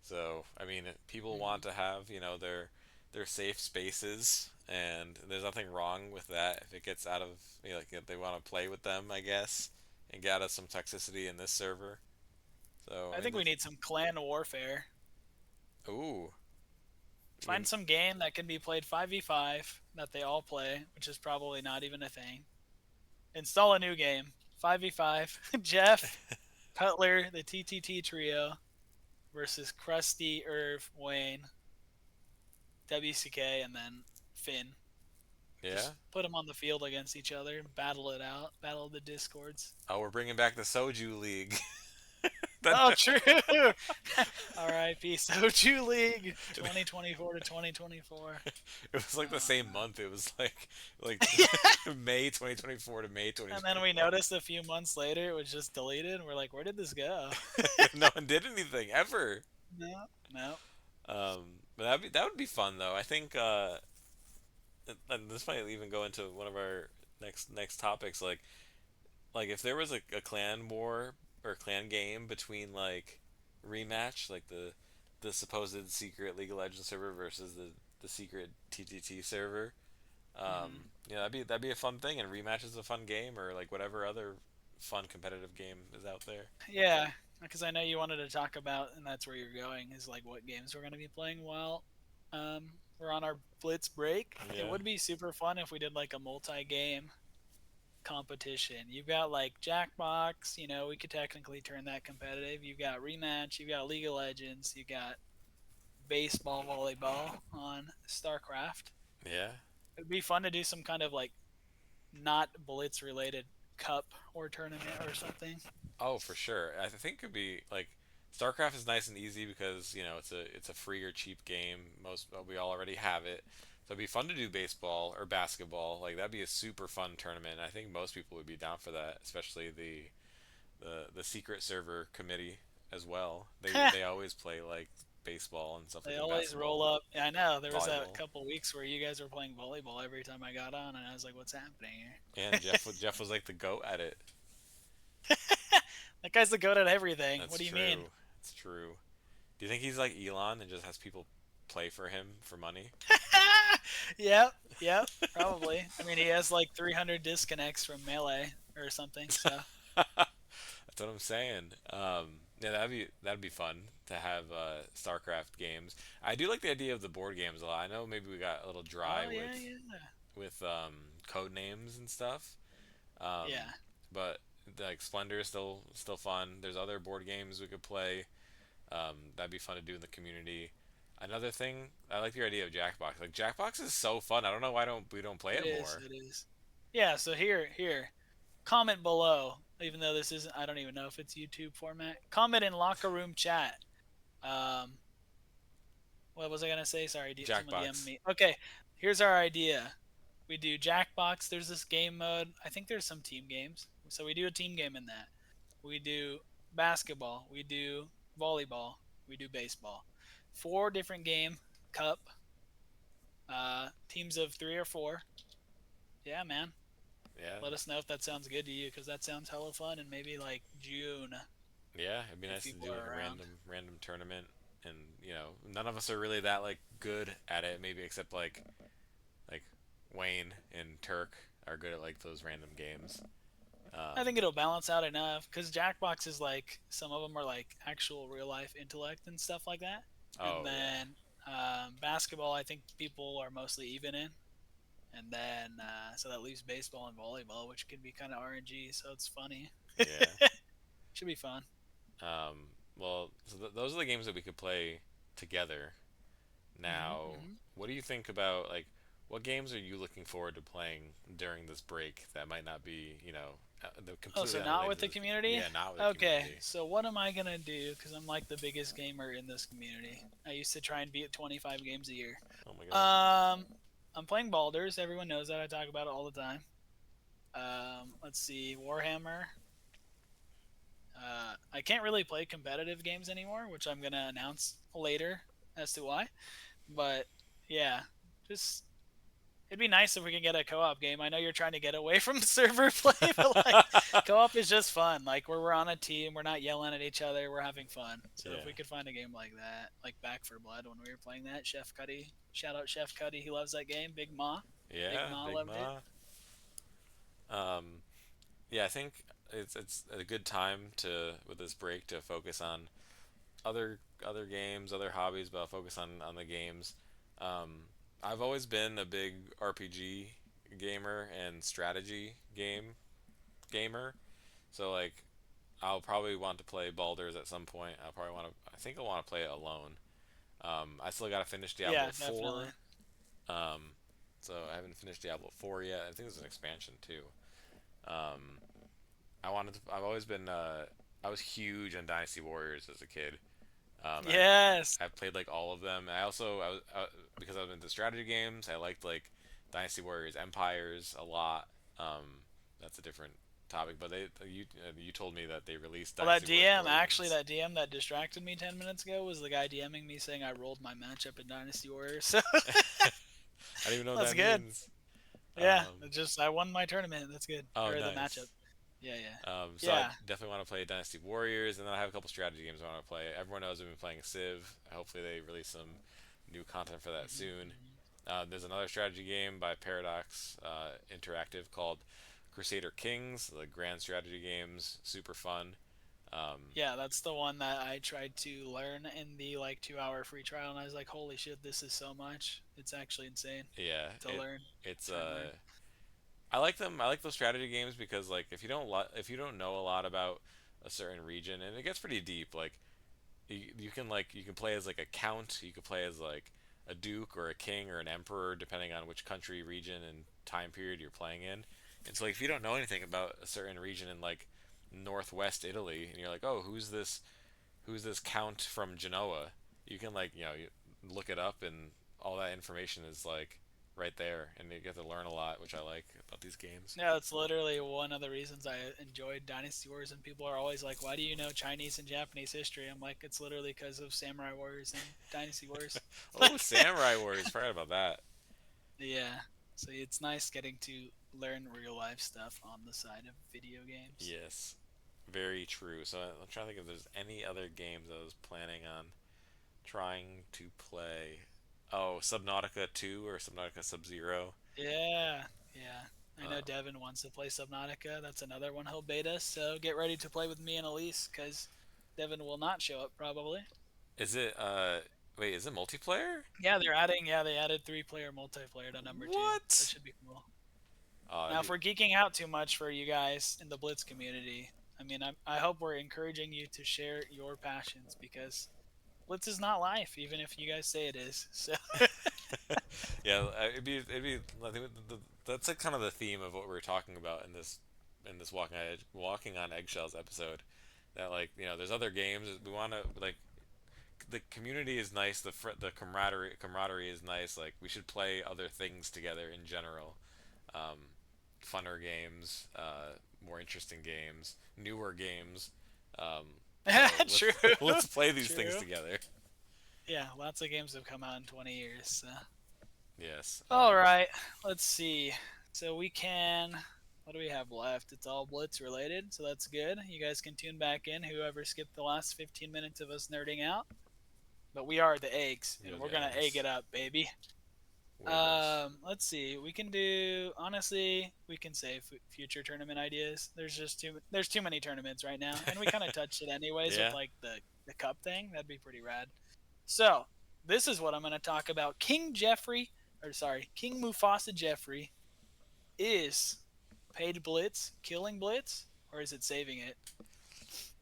So I mean, people Mm-hmm. want to have their safe spaces, and there's nothing wrong with that if it gets out of like if they want to play with them, I guess, and get out of some toxicity in this server. So I I mean, think we this. need some clan warfare. Ooh, Find you, some game that can be played 5v5 that they all play, which is probably not even a thing. Install a new game 5v5. Jeff, Cutler, the TTT trio versus Krusty, Irv, Wayne, WCK, and then Finn. yeah. Just put them on the field against each other, battle it out, battle the discords. Oh, we're bringing back the Soju League. that, Oh, true. R.I.P. Soju League 2024 to 2024. it was like the Oh, same no. month. It was like May 2024 to May And then we 2024. noticed a few months later it was just deleted. And we're like, where did this go? No one did anything ever. No, no. But that would be fun though. I think and this might even go into one of our next topics. Like if there was a clan war or clan game between like rematch, like the supposed secret League of Legends server versus the secret TTT server. Hmm. Yeah, that'd be a fun thing, and rematch is a fun game, or like whatever other fun competitive game is out there. Yeah, because I know you wanted to talk about, and that's where you're going, is like what games we're going to be playing while we're on our Blitz break. It Yeah, would be super fun if we did like a multi game competition. You've got like Jackbox, we could technically turn that competitive. You've got Rematch, you've got League of Legends, you got baseball, volleyball on StarCraft. yeah. It'd be fun to do some kind of like not Blitz related cup or tournament or something. Oh, for sure. I think it could be like StarCraft is nice and easy because it's a free or cheap game. We all already have it, so it'd be fun to do baseball or basketball. Like that'd be a super fun tournament. I think most people would be down for that, especially the secret server committee as well. They always play like baseball and stuff like They that, always roll basketball, up. Yeah, I know. There was a volleyball. couple weeks where you guys were playing volleyball every time I got on, and I was like, "What's happening And here?" Jeff was like the goat at it. That guy's the goat at everything. What That's do you mean? true. It's true. Do you think he's like Elon and just has people play for him for money? Yep, yep, probably. I mean, he has like 300 disconnects from Melee or something. So That's what I'm saying. Yeah, that'd be fun to have StarCraft games. I do like the idea of the board games a lot. I know maybe we got a little dry oh yeah, yeah, with code names and stuff, um, yeah. but like Splendor is still fun. There's other board games we could play. That'd be fun to do in the community. Another thing, I like your idea of Jackbox. Like Jackbox is so fun. I don't know why don't we don't play It it is. more. It is. Yeah. So here, comment below. Even though this isn't, I don't even know if it's YouTube format. Comment in locker room chat. Um, what was I gonna say? Sorry, someone DM Jackbox. me. Okay, here's our idea. We do Jackbox. There's this game mode. I think there's some team games. So we do a team game in that. We do basketball. We do volleyball. We do baseball. Four different game cup. Teams of three or four. Yeah, man. Yeah, Let us know if that sounds good to you, because that sounds hella fun. And maybe like June yeah. It'd be if nice to people do like are a around. random tournament, and none of us are really that like good at it. Maybe except like Wayne and Turk are good at like those random games. I Um, think it'll balance out enough, because Jackbox is like some of them are like actual real life intellect and stuff like that, and oh yeah, then basketball I think people are mostly even in, and then so that leaves baseball and volleyball, which can be kind of RNG, so it's funny. yeah. Should be fun. Well, so those are the games that we could play together. Now, Hmm. what do you think about like what games are you looking forward to playing during this break that might not be, Oh, completely so not unrelated with to the this? community? Yeah, not with the Okay, community. so what am I gonna do? Because I'm like the biggest gamer in this community. I used to try and be at 25 games a year. Oh my god. Um, I'm playing Baldur's. Everyone knows that. I talk about it all the time. Let's see, Warhammer. I can't really play competitive games anymore, which I'm gonna announce later as to why. But yeah, just it'd be nice if we could get a co-op game. I know you're trying to get away from server play, but like co-op is just fun. Like where we're on a team, we're not yelling at each other, we're having fun. So if Yeah. we could find a game like that, like Back for Blood when we were playing that, Chef Cuddy, shout out Chef Cuddy, he loves that game. Big Yeah, Ma Big loved it. Ma. Um, yeah, I think it's a good time to with this break to focus on other games, other hobbies, but I'll focus on the games. Um, I've always been a big RPG gamer and strategy gamer. So like I'll probably want to play Baldur's at some point. I'll probably want to. I think I'll want to play it alone. I still got to finish Yeah, Diablo definitely. 4. Um, so I haven't finished Diablo 4 yet. I think there's an expansion too. Um, I wanted to. I've always been. I was huge on Dynasty Warriors as a kid. Yes. I played like all of them. I also I was because I was into strategy games. I liked like Dynasty Warriors Empires a lot. That's a different topic, but you told me that they released Well, that Dynasty Warriors DM, actually, Origins. that DM that distracted me 10 minutes ago was the guy DMing me saying I rolled my matchup in Dynasty Warriors. So I don't even know what that's that good. means. Yeah, Um, just I won my tournament. That's good. oh, Or the matchup. nice. Yeah, yeah. So I Yeah. definitely want to play Dynasty Warriors, and then I have a couple strategy games I want to play. Everyone knows I've been playing Civ. Hopefully they release some new content for that soon. Hmm. There's another strategy game by Paradox Interactive called Crusader Kings. The grand strategy games, super fun. Um, Yeah, that's the one that I tried to learn in the like 2 hour free trial, and I was like, holy shit, this is so much. It's actually insane yeah, to learn. it's Try and learn. I like them. I like those strategy games because like if you don't know a lot about a certain region, and it gets pretty deep. Like you can play as like a count. You can play as like a duke or a king or an emperor, depending on which country, region, and time period you're playing in. And so like if you don't know anything about a certain region in like northwest Italy, and you're like, oh, who's this count from Genoa? You can like you look it up, and all that information is like right there, and you get to learn a lot, which I like about these games. Yeah, it's literally one of the reasons I enjoyed Dynasty Wars, and people are always like, "Why do you know Chinese and Japanese history?" I'm like, "It's literally because of Samurai Warriors and Dynasty Wars." Oh, Samurai Warriors! Forgot about that. Yeah, so it's nice getting to learn real life stuff on the side of video games. Yes, very true. So I'm trying to think if there's any other games I was planning on trying to play. Oh, Subnautica 2 or Subnautica Sub Zero. Yeah, yeah. I know Uh, Devin wants to play Subnautica. That's another one he'll beta. So get ready to play with me and Elise, because Devin will not show up probably. is it wait, is it multiplayer? Yeah, they're adding. Yeah, they added 3 player multiplayer to number two. That What? should be cool. It'd Now, if be we're geeking out too much for you guys in the Blitz community, I mean, I hope we're encouraging you to share your passions, because Blitz is not life, even if you guys say it is. So Yeah, it'd be. I think that's like kind of the theme of what we're talking about in this walking on eggshells episode. That like there's other games we want to like. The community is nice. The camaraderie is nice. Like we should play other things together in general. Um, Funner games, more interesting games, newer games. Um, so true, let's play these things true. together. Yeah, lots of games have come out in 20 years. So. Yes. All right, let's see. So we can. What do we have left? It's all Blitz related, so that's good. You guys can tune back in, whoever skipped the last 15 minutes of us nerding out. But we are the eggs, We and are we're the gonna egg eggs. it up, baby. Wiggles. Let's see. We can do honestly. We can save future tournament ideas. There's too many tournaments right now, and we kind of touched it anyways with Yeah. like the cup thing. That'd be pretty rad. So this is what I'm gonna talk about. King Mufasa Jeffrey is paid Blitz killing Blitz, or is it saving it?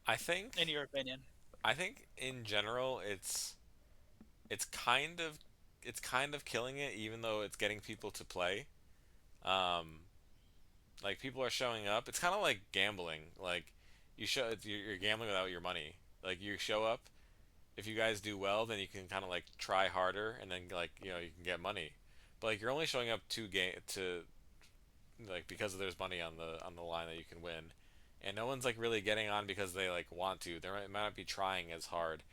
I In think your opinion? I think in general it's kind of it's kind of killing it even though it's getting people to play. Um like people are showing up. It's kind of like gambling. Like you're gambling without your money. Like you show up, if you guys do well, then you can kind of like try harder and then like, you can get money. But like you're only showing up to like because there's money on the line that you can win. And no one's like really getting on because they like want to. They might not be trying as hard.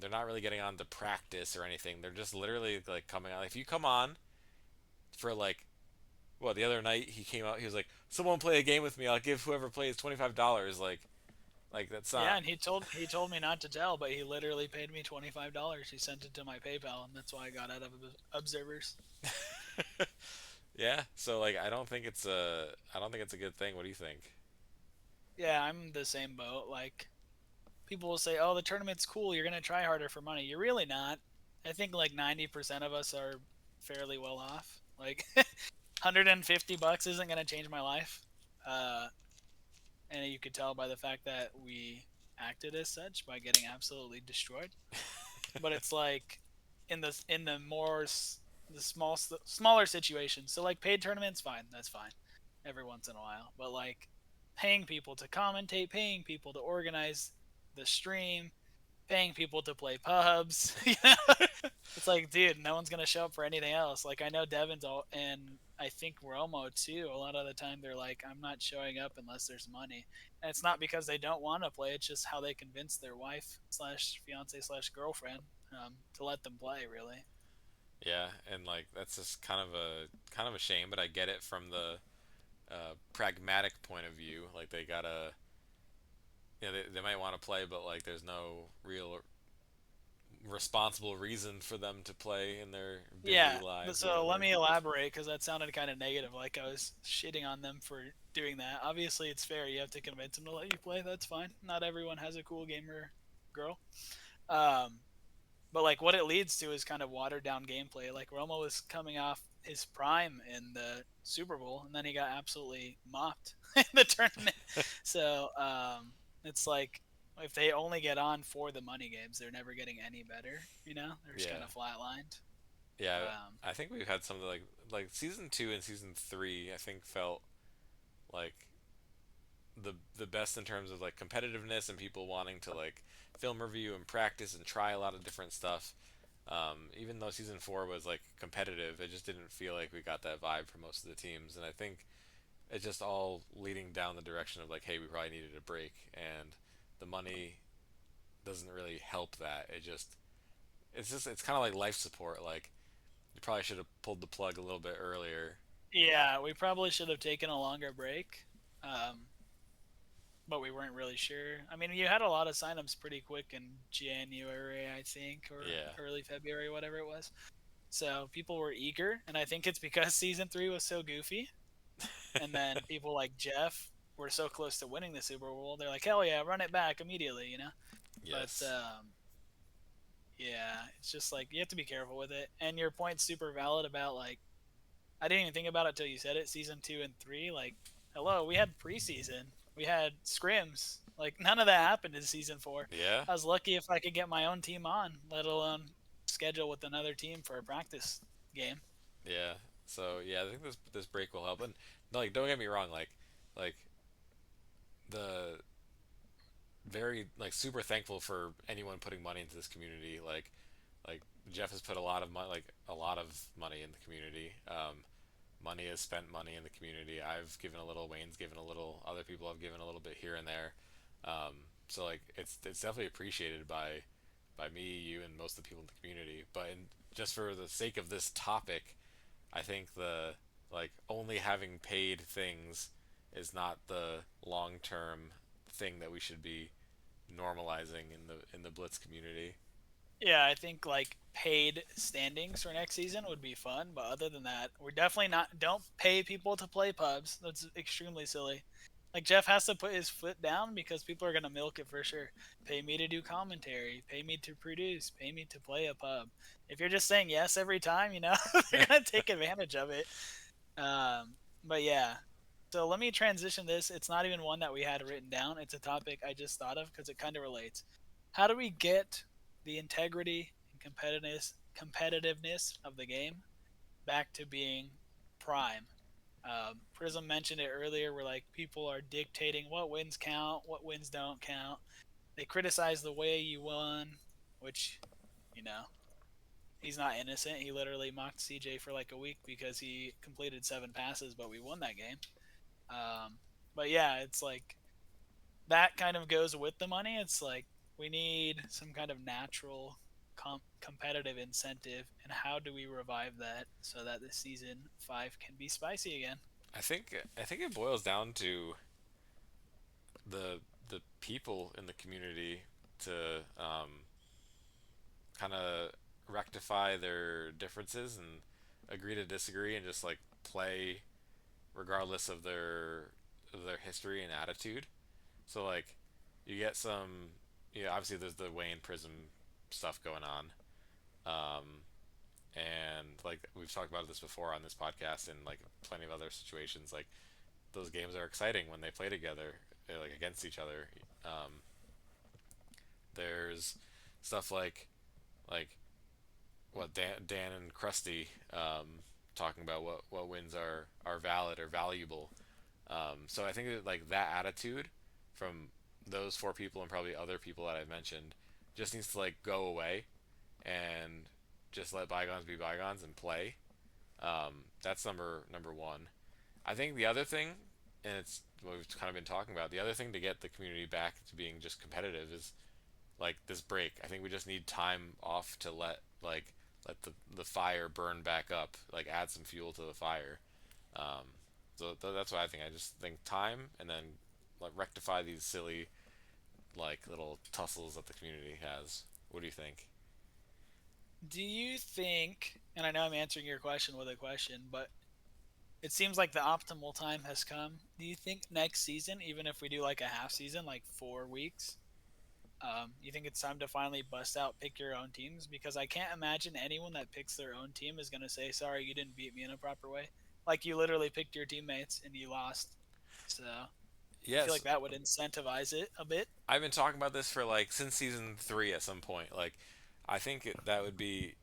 They're not really getting on to practice or anything. They're just literally like coming out. If you come on for like, well, the other night he came out. He was like, "Someone play a game with me. I'll give whoever plays $25." Like that's Yeah, not. and he told me not to tell, but he literally paid me $25. He sent it to my PayPal, and that's why I got out of observers. Yeah. So like, I don't think it's a good thing. What do you think? Yeah, I'm the same boat. Like people will say, "Oh, the tournament's cool. You're gonna try harder for money." You're really not. I think like 90% of us are fairly well off. Like $150 isn't gonna change my life. Uh, and you could tell by the fact that we acted as such by getting absolutely destroyed. But it's like in the more the smaller situations. So like paid tournaments, fine, that's fine, every once in a while. But like paying people to commentate, paying people to organize the stream, paying people to play pubs, it's like, dude, no one's gonna show up for anything else. Like I know Devin's all, and I think Romo too. A lot of the time they're like, I'm not showing up unless there's money, and it's not because they don't want to play. It's just how they convince their wife slash fiance slash girlfriend to let them play. Really. Yeah, and like that's just kind of a shame, but I get it from the pragmatic point of view. Like they gotta, they might want to play, but like there's no real responsible reason for them to play in their busy Yeah. lives or So let whatever. me elaborate because that sounded kind of negative. Like I was shitting on them for doing that. Obviously, it's fair. You have to convince them to let you play. That's fine. Not everyone has a cool gamer girl. Um, but like what it leads to is kind of watered down gameplay. Like Romo was coming off his prime in the Super Bowl, and then he got absolutely mopped in the tournament. So it's like if they only get on for the money games, they're never getting any better. They're just kind Yeah, of flatlined. yeah. Um, I think we've had some of like season two and season three. I think felt like the best in terms of like competitiveness and people wanting to like film review and practice and try a lot of different stuff. Even though season four was like competitive, it just didn't feel like we got that vibe for most of the teams. And I think it's just all leading down the direction of like, hey, we probably needed a break, and the money doesn't really help that. It's kind of like life support. Like you probably should have pulled the plug a little bit earlier. yeah, we probably should have taken a longer break, um, but we weren't really sure. I mean, you had a lot of signups pretty quick in January, I think, or Yeah. early February, whatever it was. So people were eager, and I think it's because season three was so goofy, and then people like Jeff were so close to winning the Super Bowl. They're like, hell yeah, run it back immediately. But Yes. yeah, it's just like you have to be careful with it. And your point's super valid about like I didn't even think about it till you said it. Season two and three, like, hello, we had preseason We had scrims. Like none of that happened in season 4. Yeah, I was lucky if I could get my own team on, let alone schedule with another team for a practice game. yeah. So yeah, I think this break will help. And like, don't get me wrong, like the very like super thankful for anyone putting money into this community. Like Jeff has put a lot of money, like a lot of money in the community. Money has spent money in the community. I've given a little. Wayne's given a little. Other people have given a little bit here and there. So like it's definitely appreciated by me, you, and most of the people in the community. But just for the sake of this topic, I think the like only having paid things is not the long term thing that we should be normalizing in the Blitz community. Yeah, I think like paid standings for next season would be fun, but other than that, we're definitely not. Don't pay people to play pubs. That's extremely silly. Like Jeff has to put his foot down because people are gonna milk it for sure. Pay me to do commentary. Pay me to produce. Pay me to play a pub. If you're just saying yes every time, they're gonna take advantage of it. But yeah. So let me transition this. It's not even one that we had written down. It's a topic I just thought of because it kind of relates. How do we get the integrity and competitiveness of the game back to being prime? Prism mentioned it earlier, where like people are dictating what wins count, what wins don't count. They criticize the way you won, which you know he's not innocent. He literally mocked CJ for like a week because he completed 7 passes, but we won that game. But yeah, it's like that kind of goes with the money. It's like we need some kind of natural competitive incentive, and how do we revive that so that the season 5 can be spicy again? I think it boils down to the people in the community to kind of rectify their differences and agree to disagree and just like play regardless of their history and attitude. So like you get some, yeah, obviously there's the Wayne Prism stuff going on. Um, and like we've talked about this before on this podcast and like plenty of other situations, like those games are exciting when they play together, like against each other. Um, there's stuff like what Dan and Krusty talking about what wins are valid or valuable. So I think that like that attitude from those four people and probably other people that I've mentioned just needs to like go away and just let bygones be bygones and play. That's number one. I think the other thing, and it's what we've kind of been talking about, the other thing to get the community back to being just competitive is like this break. I think we just need time off to let the fire burn back up, like add some fuel to the fire. Um, so that's what I think. I just think time and then like rectify these silly like little tussles that the community has. What do you think? Do you think, and I know I'm answering your question with a question, but it seems like the optimal time has come. Do you think next season, even if we do like a half season, like 4 weeks, you think it's time to finally bust out pick your own teams? Because I can't imagine anyone that picks their own team is going to say, sorry, you didn't beat me in a proper way. Like you literally picked your teammates and you lost. So I feel Yes, like that would incentivize it a bit. I've been talking about this for like since season 3 at some point. Like, I think that would be.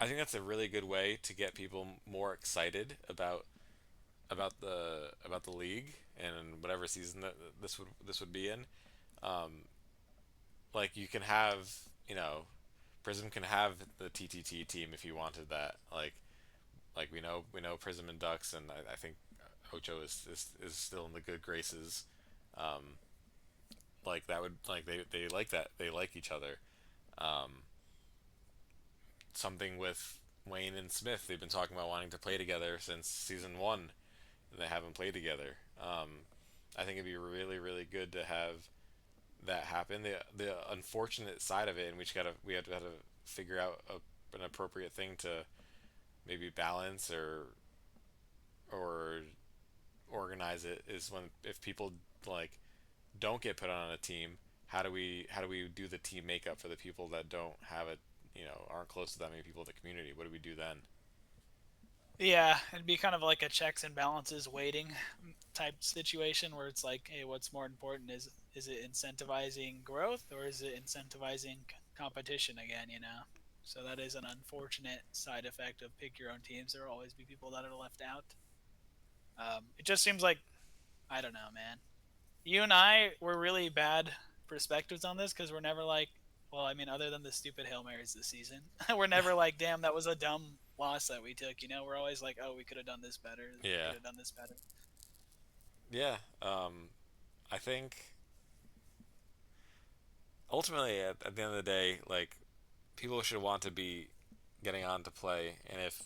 I think that's a really good way to get people more excited about the league and whatever season that this would be in. Um, like you can have Prism can have the TTT team if you wanted that. Like we know Prism and Ducks, and I think Ocho is still in the good graces. Um, like that would like they like that they like each other. Um, Something with Wayne and Smith, they've been talking about wanting to play together since season 1, and they haven't played together. I think it'd be really good to have that happen. The unfortunate side of it, and we had to figure out an appropriate thing to maybe balance or organize it, is when if people like don't get put on a team, how do we do the team makeup for the people that don't have it, aren't close to that many people in the community? What do we do then? Yeah, it'd be kind of like a checks and balances waiting type situation where it's like, hey, what's more important? Is it incentivizing growth or is it incentivizing competition again? So that is an unfortunate side effect of pick your own teams. There will always be people that are left out. It just seems like I don't know, man. You and I were really bad perspectives on this because we're never like, well, I mean, other than the stupid Hail Marys this season, we're never like, damn, that was a dumb loss that we took. We're always like, oh, we could have done this better. We Yeah, could have done this better. yeah. I think ultimately at the end of the day, like people should want to be getting on to play, and if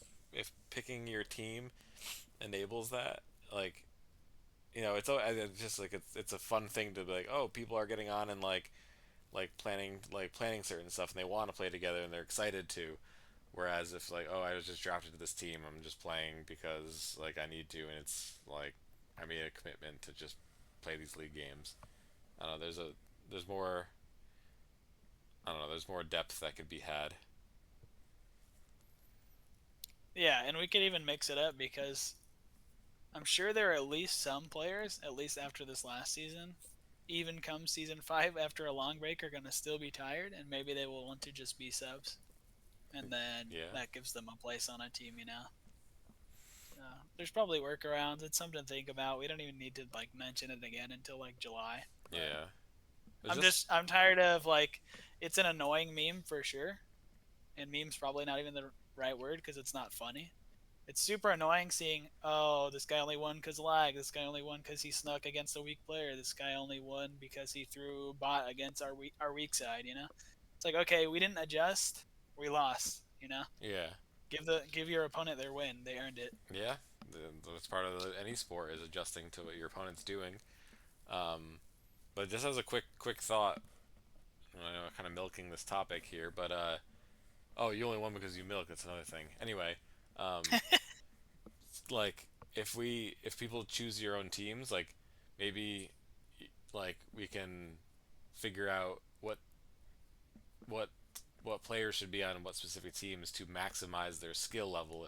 picking your team enables that, like it's just like it's a fun thing to be like, oh, people are getting on and planning certain stuff, and they want to play together and they're excited to. Whereas if like, oh, I was just drafted to this team, I'm just playing because like I need to, and it's like I made a commitment to just play these league games. I don't know. There's more. I don't know. There's more depth that could be had. Yeah, and we could even mix it up because I'm sure there are at least some players, at least after this last season, even come season five after a long break, are going to still be tired, and maybe they will want to just be subs, and then Yeah. that gives them a place on a team. There's probably workarounds. It's something to think about. We don't even need to like mention it again until like July. But Yeah. There's I'm just just I'm tired of like it's an annoying meme for sure, and meme's probably not even the right word because it's not funny. It's super annoying seeing, oh, this guy only won because lag. This guy only won because he snuck against a weak player. This guy only won because he threw bot against our weak side. It's like, okay, we didn't adjust, we lost. yeah. Give your opponent their win. They earned it. Yeah. That's part of any sport is adjusting to what your opponent's doing. Um, but just as a quick thought, I know I'm kind of milking this topic here, but oh, you only won because you milk. That's another thing. Anyway, um, like if people choose your own teams, like maybe like we can figure out what what players should be on what specific teams to maximize their skill level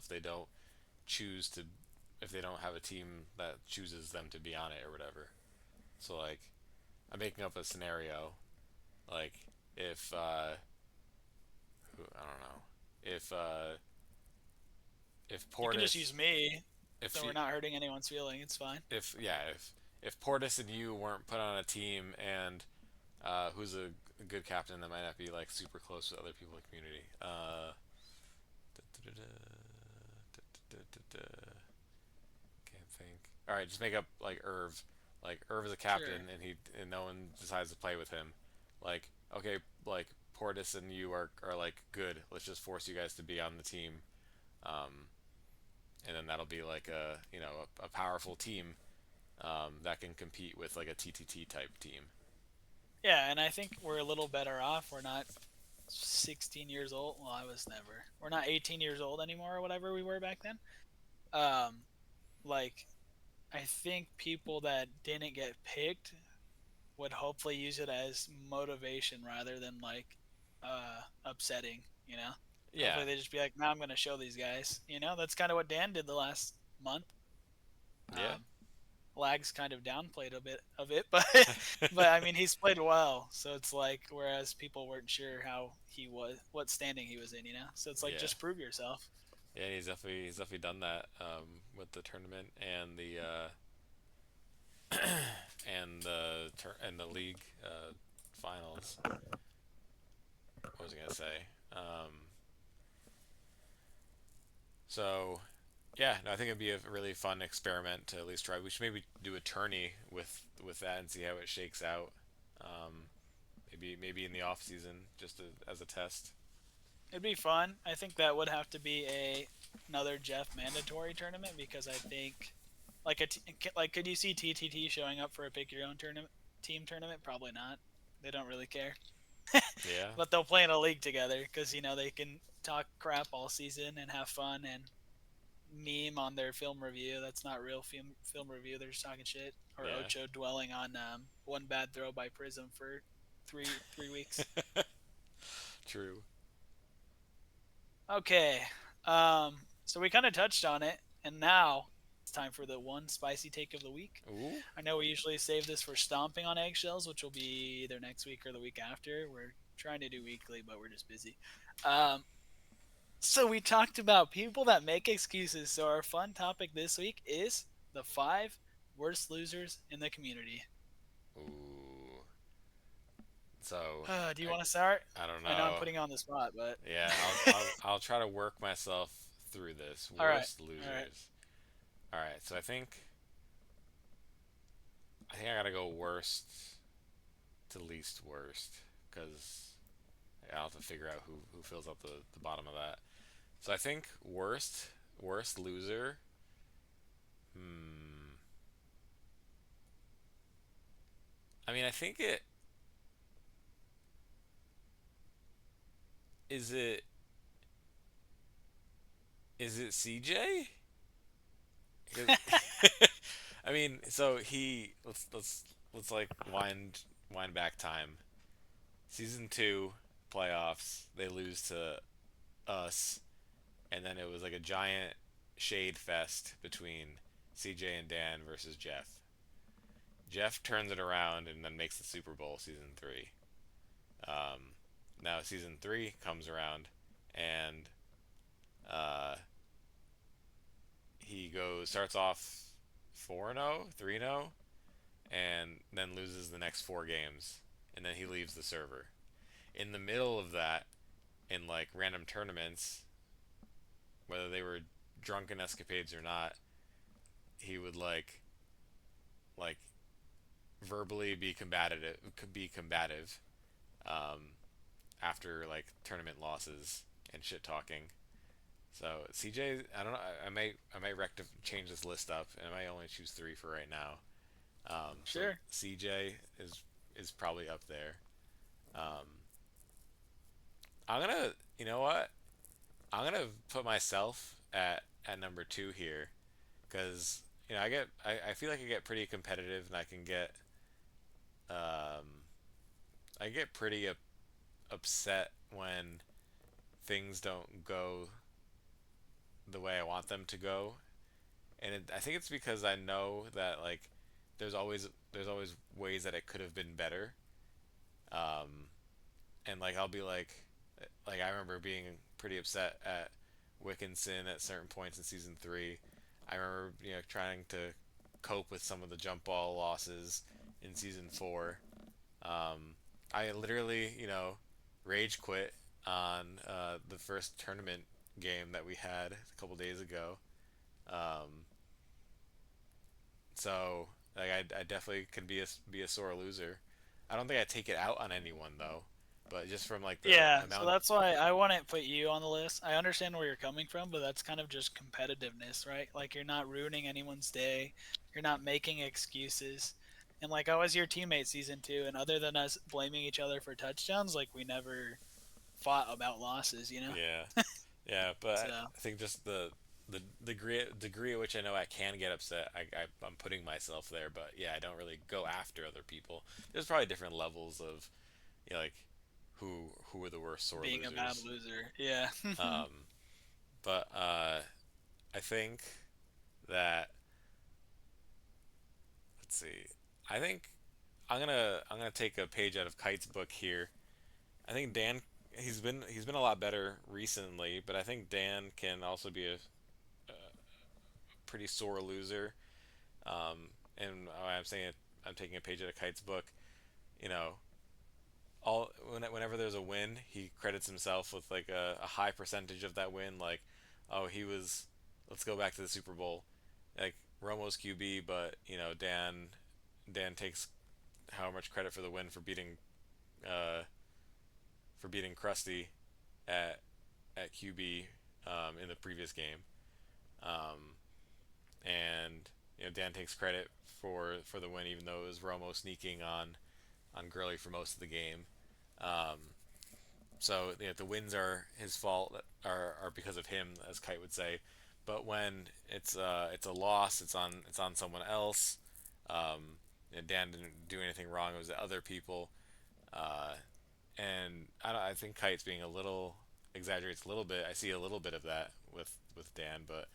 choose to if they don't have a team that chooses them to be on it or whatever. So like I'm making up a scenario like if I don't know if You can just Portis use me, if so you, we're not hurting anyone's feeling. It's fine. if yeah if Portis and you weren't put on a team and who's a good captain that might not be like super close with other people in the community. Can't think. All right, just make up like Irv. Like Irv is a captain, Sure. and no one decides to play with him. Like okay, like Portis and you are like good. Let's just force you guys to be on the team, um, and then that'll be like a powerful team that can compete with like a TTT type team. Yeah, and I think we're a little better off. We're not 16 years old. Well, I was never. We're not 18 years old anymore, or whatever we were back then. Um, like I think people that didn't get picked would hopefully use it as motivation rather than like upsetting. Yeah, Hopefully they just be like, "Now I'm going to show these guys." That's kind of what Dan did the last month. yeah, Um, Lag's kind of downplayed a bit of it, but but I mean he's played well, so it's like whereas people weren't sure how he was, what standing he was in. So it's like yeah. just prove yourself. Yeah, he's definitely done that with the tournament and the league finals. What was I gonna say? So yeah, no, I think it'd be a really fun experiment to at least try. We should maybe do a tourney with that and see how it shakes out. Um, maybe in the off season just as a test. It'd be fun. I think that would have to be another Jeff mandatory tournament because I think like could you see TTT showing up for a pick your own team tournament? Probably not. They don't really care. Yeah, But they'll play in a league together because they can talk crap all season and have fun and meme on their film review. That's not real film review. They're just talking shit. Or yeah, Ocho dwelling on one bad throw by Prism for three weeks. true. Okay. Um, So we kind of touched on it, and now it's time for the one spicy take of the week. Ooh. I know we usually save this for stomping on eggshells, which will be either next week or the week after. We're trying to do weekly, but we're just busy. Um, so we talked about people that make excuses. So our fun topic this week is the five worst losers in the community. Ooh. So, Do you want to start? I don't I know I'm know. putting you on the spot, but Yeah, I'll try to work myself through this. all right, Worst all right, losers. All right, so I think I gotta go worst to least worst because I'll have to figure out who fills up the bottom of that. So I think worst loser. Hmm. I mean, I think it is it is it CJ? 'Cause- I mean, so he let's like wind back time. Season 2 playoffs, they lose to us, and then it was like a giant shade fest between CJ and Dan versus Jeff. Jeff turns it around and then makes the Super Bowl season 3. Now season 3 comes around, and uh, he goes starts off 4-0, 3-0, and then loses the next 4 games, and then he leaves the server. In the middle of that, in like random tournaments, whether they were drunken escapades or not, he would like verbally be combative um, after like tournament losses and shit talking. So CJ, I don't know. I might change this list up, and I might only choose 3 for right now. So sure. CJ is probably up there. Um, I'm gonna, you know what? I'm gonna put myself at number 2 here, because I feel like I get pretty competitive, and um, I get pretty upset when things don't go the way I want them to go, and I think it's because I know that like there's always ways that it could have been better, um, and like I'll be like I remember being pretty upset at Wickinson at certain points in season 3. I remember trying to cope with some of the jump ball losses in season 4. I literally rage quit on the first tournament game that we had a couple days ago. Um, so like I definitely can be a sore loser. I don't think I take it out on anyone though, but just from like the Yeah, so amount. that's why I wouldn't put you on the list. I understand where you're coming from, but that's kind of just competitiveness, right? Like you're not ruining anyone's day, you're not making excuses. And like I was your teammate season 2, and other than us blaming each other for touchdowns, like we never fought about losses, you know? Yeah, yeah, but I So, I think just the degree at which I know I can get upset, I'm putting myself there. But yeah, I don't really go after other people. There's probably different levels of like who are the worst sore being a bad losers. loser. Yeah. Um, but I think that let's see. I think I'm gonna take a page out of Kite's book here. I think Dan he's been a lot better recently, but I think Dan can also be a pretty sore loser. And I'm saying it, I'm taking a page out of Kite's book. You know, whenever there's a win, he credits himself with like a high percentage of that win. Like, oh, he was. Let's go back to the Super Bowl. Like Romo's QB, but Dan takes how much credit for the win uh, for beating Krusty at QB in the previous game. Um, and Dan takes credit for the win, even though it was Romo sneaking on Gurley for most of the game. Um, so the wins are his fault, are because of him, as Kite would say. But when it's a loss, it's on someone else. Dan didn't do anything wrong; it was the other people. Uh, and I think Kite's being a little exaggerates a little bit. I see a little bit of that with Dan, but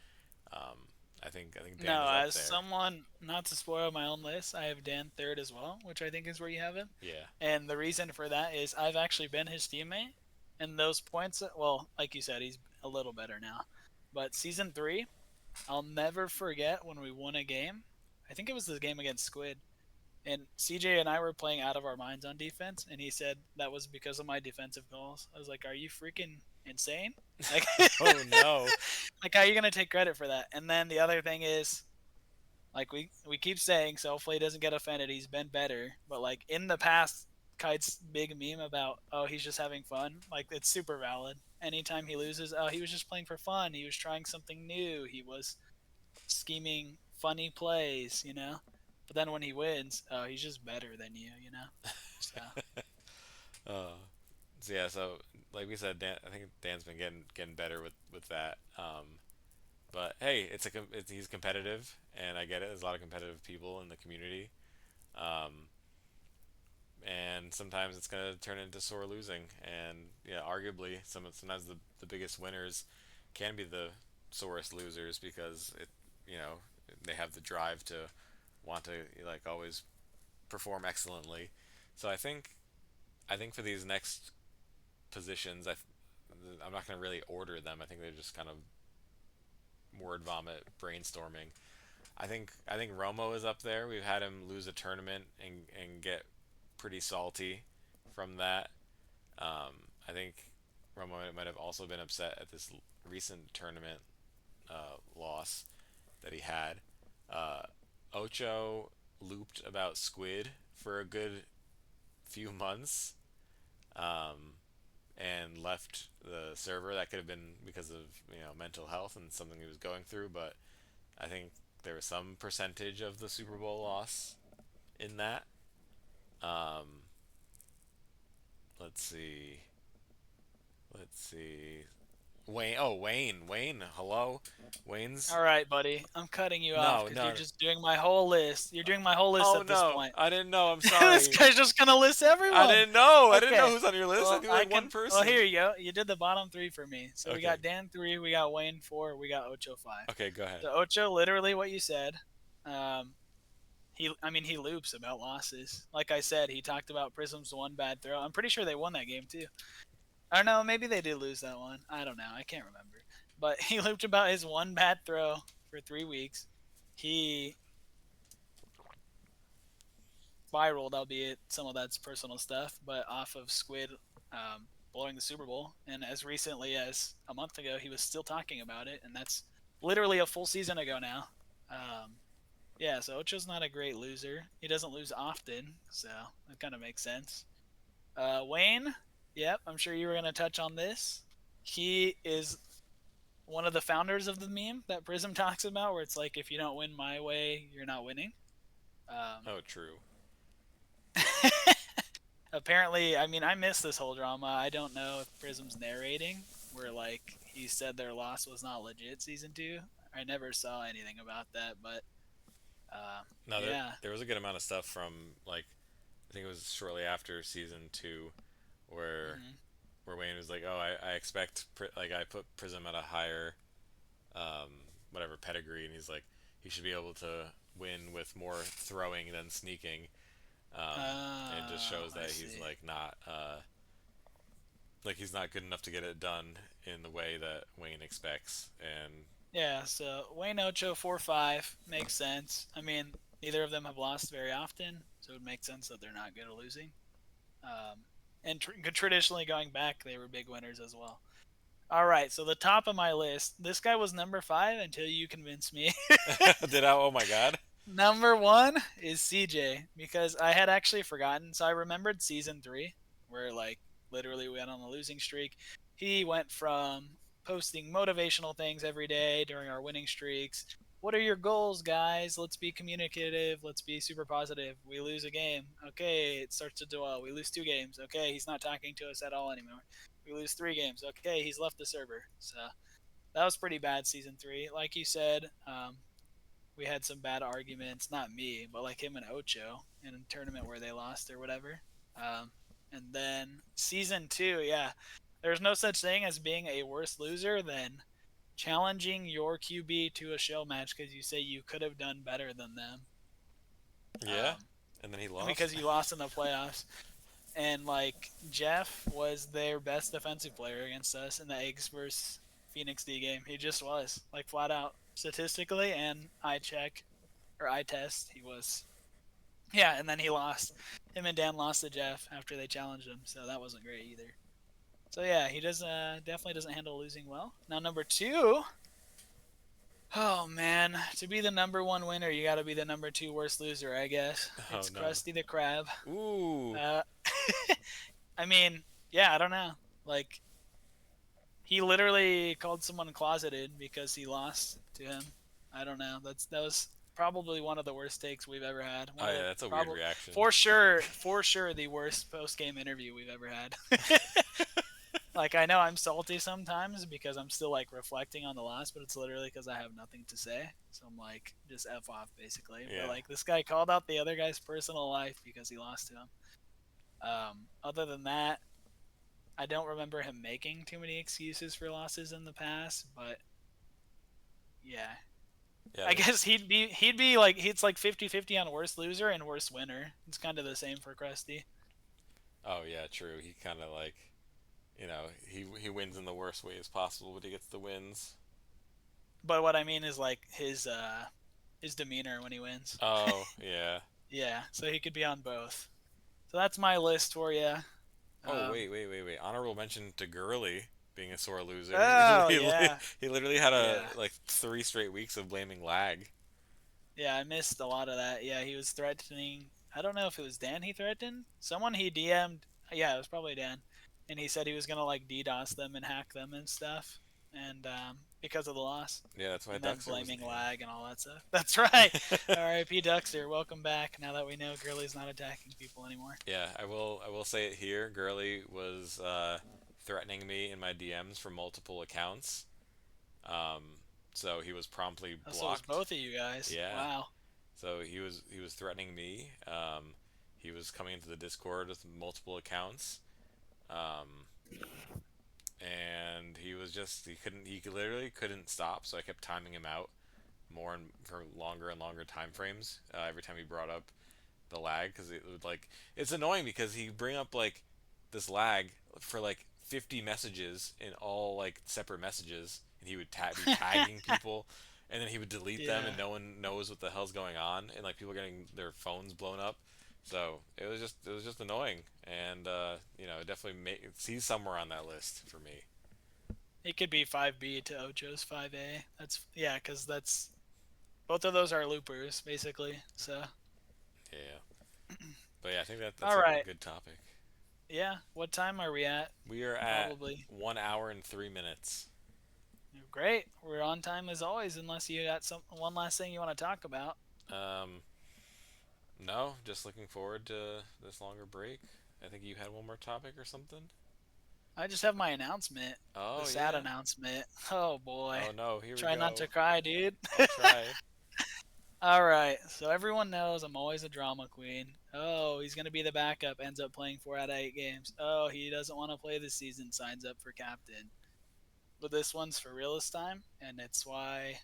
um, I think Dan No, is up as there. someone, not to spoil my own list, I have Dan third as well, which I think is where you have him. Yeah. And the reason for that is I've actually been his teammate, and those points, well, like you said, he's a little better now. But season three, I'll never forget when we won a game. I think it was the game against Squid. And CJ and I were playing out of our minds on defense, and he said that was because of my defensive goals. I was like, "Are you freaking insane? Like, Oh no. like how are you gonna take credit for that?" And then the other thing is, like we keep saying, so hopefully he doesn't get offended. He's been better, but like in the past, Kite's big meme about he's just having fun. Like it's super valid. Anytime he loses, he was just playing for fun. He was trying something new. He was scheming funny plays, you know. But then when he wins, he's just better than you know. So Uh, so yeah, so like we said, Dan, I think Dan's been getting better with that. But hey, he's competitive, and I get it. There's a lot of competitive people in the community, um, and sometimes it's gonna turn into sore losing. And yeah, arguably, sometimes the biggest winners can be the sorest losers because you know, they have the drive to want to like always perform excellently. So I think for these next positions, I'm not going to really order them. I think they're just kind of word vomit brainstorming. I think Romo is up there. We've had him lose a tournament and get pretty salty from that. I think Romo might have also been upset at this recent tournament loss that he had. Uh, Ocho looped about Squid for a good few months, um, and left the server. That could have been because of mental health and something he was going through, but I think there was some percentage of the Super Bowl loss in that. Um, let's see, let's see. Wayne. Oh, Wayne. Wayne. Hello. Wayne's. all right, buddy, I'm cutting you off No, because you're no. just doing my whole list. You're doing my whole list Oh at this no, point. I didn't know. I'm This sorry. guy's just gonna list I everyone. didn't know. I didn't know Okay. who's on your list. I Well, knew I like one can. Well, person. here you go. You did the bottom three for me. So we Okay. got Dan three, we got Wayne four, we got Ocho five. Okay. Go ahead. So Ocho, literally what you said. Um, he loops about losses. Like I said, he talked about Prism's one bad throw. I'm pretty sure they won that game too. I don't know. Maybe they did lose that one. I don't know. I can't remember. But he looped about his one bad throw for 3 weeks. He spiraled, albeit some of that's personal stuff, but off of Squid blowing the Super Bowl. And as recently as a month ago, he was still talking about it, and that's literally a full season ago now. Um, yeah, so Ocho's not a great loser. He doesn't lose often, so that kind of makes sense. Wayne, yep, I'm sure you were going to touch on this. He is one of the founders of the meme that Prism talks about, where it's like, if you don't win my way, you're not winning. Um, Oh, true. apparently, I mean, I missed this whole drama. I don't know if Prism's narrating, where like he said their loss was not legit season two. I never saw anything about that, but uh, No, there yeah. there was a good amount of stuff from like I think it was shortly after season 2 where Mm-hmm. Wayne was like, "Oh, I expect like I put Prism at a higher um, whatever pedigree," and he's like, he should be able to win with more throwing than sneaking. And it just shows I that he's see. like not like he's not good enough to get it done in the way that Wayne expects. And Yeah, so Wayne Ocho 4-5 makes sense. I mean, neither of them have lost very often, so it would make sense that they're not good at losing. And traditionally going back, they were big winners as well. All right, so the top of my list, this guy was number five until you convinced me. did I? Oh my God. Number one is CJ because I had actually forgotten. So I remembered season three, where like literally we went on a losing streak. He went from posting motivational things every day during our winning streaks. What are your goals, guys? Let's be communicative. Let's be super positive. We lose a game. Okay, it starts to dwell. We lose 2 games. Okay, he's not talking to us at all anymore. We lose 3 games. Okay, he's left the server. So that was pretty bad season three. Like you said, we had some bad arguments. Not me, but like him and Ocho in a tournament where they lost or whatever. Um, and then season two, yeah. There's no such thing as being a worse loser than challenging your QB to a shell match because you say you could have done better than them. Yeah, Um, and then he lost. because you lost in the playoffs. And like Jeff was their best defensive player against us in the Eggs versus Phoenix D game. He just was like flat out statistically and eye check or eye test. He was yeah, and then he lost. Him and Dan lost to Jeff after they challenged him, so that wasn't great either. So yeah, he does definitely doesn't handle losing well. Now number two, oh man, to be the number one winner, you got to be the number two worst loser, I guess. Oh It's no. Krusty the Krab. Ooh. Uh, I mean, yeah, I don't know. Like he literally called someone closeted because he lost to him. I don't know. That was probably one of the worst takes we've ever had. One Oh of yeah, the that's a weird probably reaction. for sure the worst post game interview we've ever had. Like I know I'm salty sometimes because I'm still like reflecting on the loss, but it's literally because I have nothing to say. So I'm like just f off basically. But Yeah. like this guy called out the other guy's personal life because he lost to him. Other than that, I don't remember him making too many excuses for losses in the past, but yeah. Yeah. I guess he'd be like it's like 50-50 on worst loser and worst winner. It's kind of the same for Krusty. Oh yeah, true. He kind of like, he wins in the worst ways possible, but he gets the wins. But what I mean is like his demeanor when he wins. Oh yeah. Yeah, so he could be on both. So that's my list for you. Oh Um, wait. Honorable mention to Gurley being a sore loser. oh He, yeah, he literally had a yeah, like 3 straight weeks of blaming lag. yeah. I missed a lot of that. Yeah, he was threatening. I don't know if it was Dan he threatened. Someone he DM'd. Yeah, it was probably Dan, and he said he was gonna like DDoS them and hack them and stuff, and because of the loss, Yeah, that's why and then Duxer was blaming named. lag and all that stuff. That's right. R.I.P. Duxter. Welcome back. Now that we know Gurley's not attacking people anymore. Yeah, I will say it here. Gurley was threatening me in my DMs from multiple accounts. Um, so he was promptly Oh, so it was blocked. both of you guys. Yeah. Wow. So he was threatening me. He was coming into the Discord with multiple accounts. Um, and he literally couldn't stop. So I kept timing him out more and for longer and longer time frames every time he brought up the lag because it would like it's annoying because he bring up like this lag for like 50 messages in all like separate messages and he would be tagging people and then he would delete them Yeah. and no one knows what the hell's going on and like people getting their phones blown up. So it was just annoying and it definitely he's somewhere on that list for me. It could be 5B to Ocho's 5A. That's yeah, because that's both of those are loopers basically. So Yeah, but yeah, I think that's all a right. good topic. Yeah. What time are we at? We are at Probably 1 hour and 3 minutes. great. We're on time as always, unless you got some one last thing you want to talk about. um No, just looking forward to this longer break. I think you had one more topic or something. I just have my announcement, the Oh sad yeah. announcement. Oh boy. Oh no, here we Try not to go. cry, dude. I'll try. All right. So everyone knows I'm always a drama queen. Oh, he's going to be the backup, ends up playing 4 out of 8 games. Oh, he doesn't want to play this season, signs up for captain. But this one's for real this time, and it's why.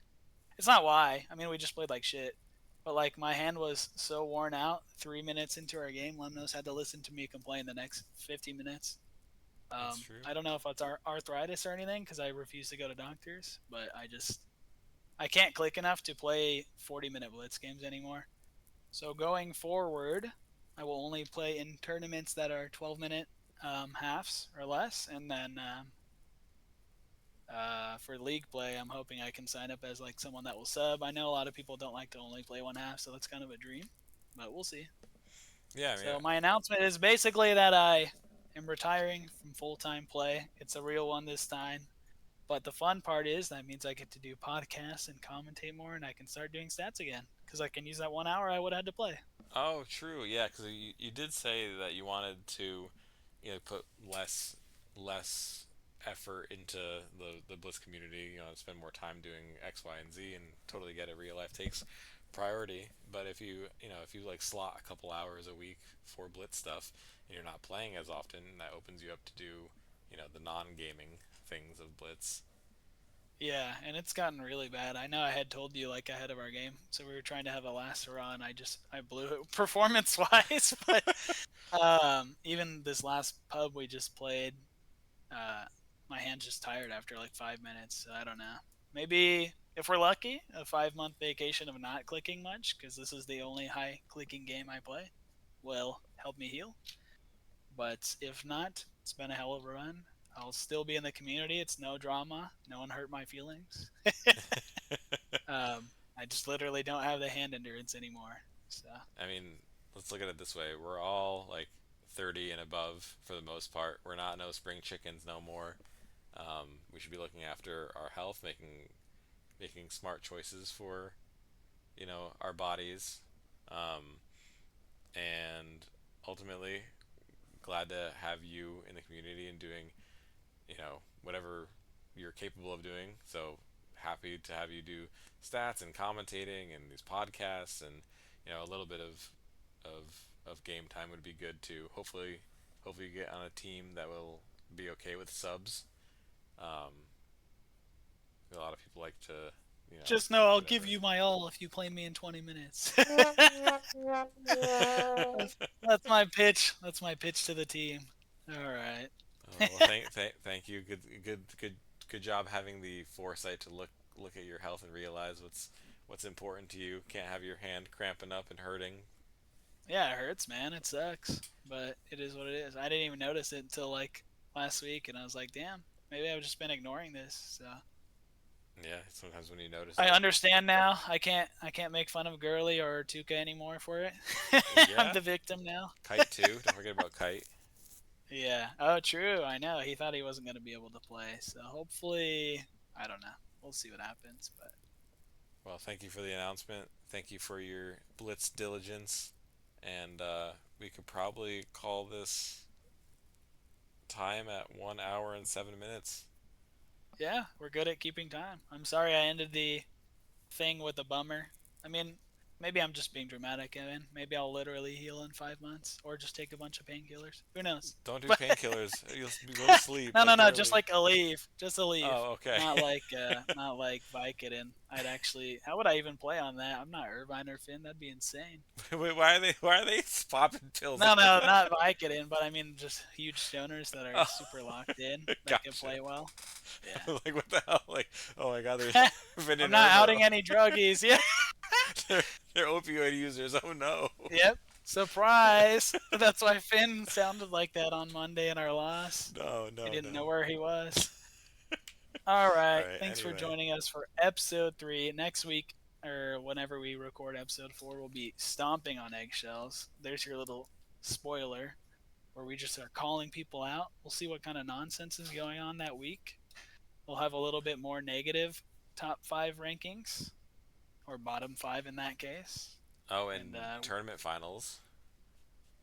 It's not why. I mean, we just played like shit. But like my hand was so worn out 3 minutes into our game, Lemnos had to listen to me complain the next 50 minutes. That's true. I don't know if it's arthritis or anything because I refuse to go to doctors, but I can't click enough to play 40-minute blitz games anymore. So going forward, I will only play in tournaments that are 12-minute halves or less, and then for league play, I'm hoping I can sign up as like someone that will sub. I know a lot of people don't like to only play one half, so that's kind of a dream, but we'll see. Yeah, I mean, So my announcement is basically that I am retiring from full-time play. It's a real one this time. But the fun part is that means I get to do podcasts and commentate more, and I can start doing stats again because I can use that 1 hour I would have had to play. oh, true. Yeah, because you did say that you wanted to, put less effort into the Blitz community. Spend more time doing X, Y, and Z, and totally get it. Real life takes priority. But if you like slot a couple hours a week for Blitz stuff, and you're not playing as often, that opens you up to do the non-gaming things of Blitz. Yeah, and it's gotten really bad. I know I had told you like ahead of our game, so we were trying to have a last hurrah, and I blew it performance wise. But even this last pub we just played, uh, my hand's just tired after like 5 minutes. So I don't know. Maybe if we're lucky, a 5 month vacation of not clicking much, because this is the only high clicking game I play, will help me heal. But if not, it's been a hell of a run. I'll still be in the community. It's no drama. No one hurt my feelings. I just literally don't have the hand endurance anymore. So I mean, let's look at it this way: we're all like 30 and above for the most part. We're not no spring chickens no more. We should be looking after our health, making smart choices for our bodies, um, and ultimately glad to have you in the community and doing whatever you're capable of doing. So happy to have you do stats and commentating and these podcasts, and a little bit of game time would be good too. Hopefully you get on a team that will be okay with subs. Um, a lot of people like to just know I'll give whatever. you my all if you play me in 20 minutes. That's my pitch. That's my pitch to the team. All right. Well, thank you. Good job having the foresight to look at your health and realize what's important to you. Can't have your hand cramping up and hurting. Yeah, it hurts, man. It sucks, but it is what it is. I didn't even notice it until like last week, and I was like, damn, maybe I've just been ignoring this. So Yeah, sometimes when you notice I it. understand now. I can't make fun of Gurley or Tuca anymore for it. I'm Yeah, the victim now. Kite too. Don't forget about Kite. Yeah. Oh, true. I know. He thought he wasn't going to be able to play. So hopefully, I don't know. We'll see what happens. But Well, thank you for the announcement. Thank you for your blitz diligence, and we could probably call this time at 1 hour and 7 minutes. yeah, we're good at keeping time. I'm sorry I ended the thing with a bummer. I mean, maybe I'm just being dramatic, Evan. Maybe I'll literally heal in 5 months or just take a bunch of painkillers. Who knows? Don't do But painkillers. You'll go to sleep no, no, like no. Just Gurley. like a leave. Just a leave. Oh, okay. Not like Vicodin. I'd actually. How would I even play on that? I'm not Irvine or Finn. That'd be insane. Wait, why are they popping pills No, at no, the not Vicodin, but I mean just huge stoners that are Oh, super locked in that can gotcha. play well. Like what the hell? Like, oh my god, there's Yeah. Vin I'm and not Irva. outing any druggies. Yeah. they're, they're opioid users. Oh no. Yep. Surprise. That's why Finn sounded like that on Monday in our loss. No, We no, didn't know no. where he was. All All right. right. Thanks for Anyway, joining us for episode 3. Next week, or whenever we record episode 4, we'll be stomping on eggshells. There's your little spoiler where we just are calling people out. We'll see what kind of nonsense is going on that week. We'll have a little bit more negative top 5 rankings, or bottom 5 in that case. oh, And and tournament finals.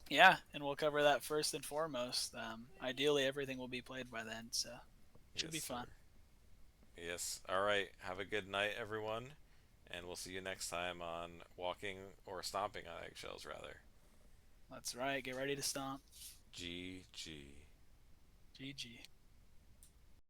yeah, and we'll cover that first and foremost. Ideally, everything will be played by then, so it should Yes, be sir. fun. Yes. All right. Have a good night, everyone, and we'll see you next time on walking or stomping on eggshells, rather. That's right. Get ready to stomp. GG. GG.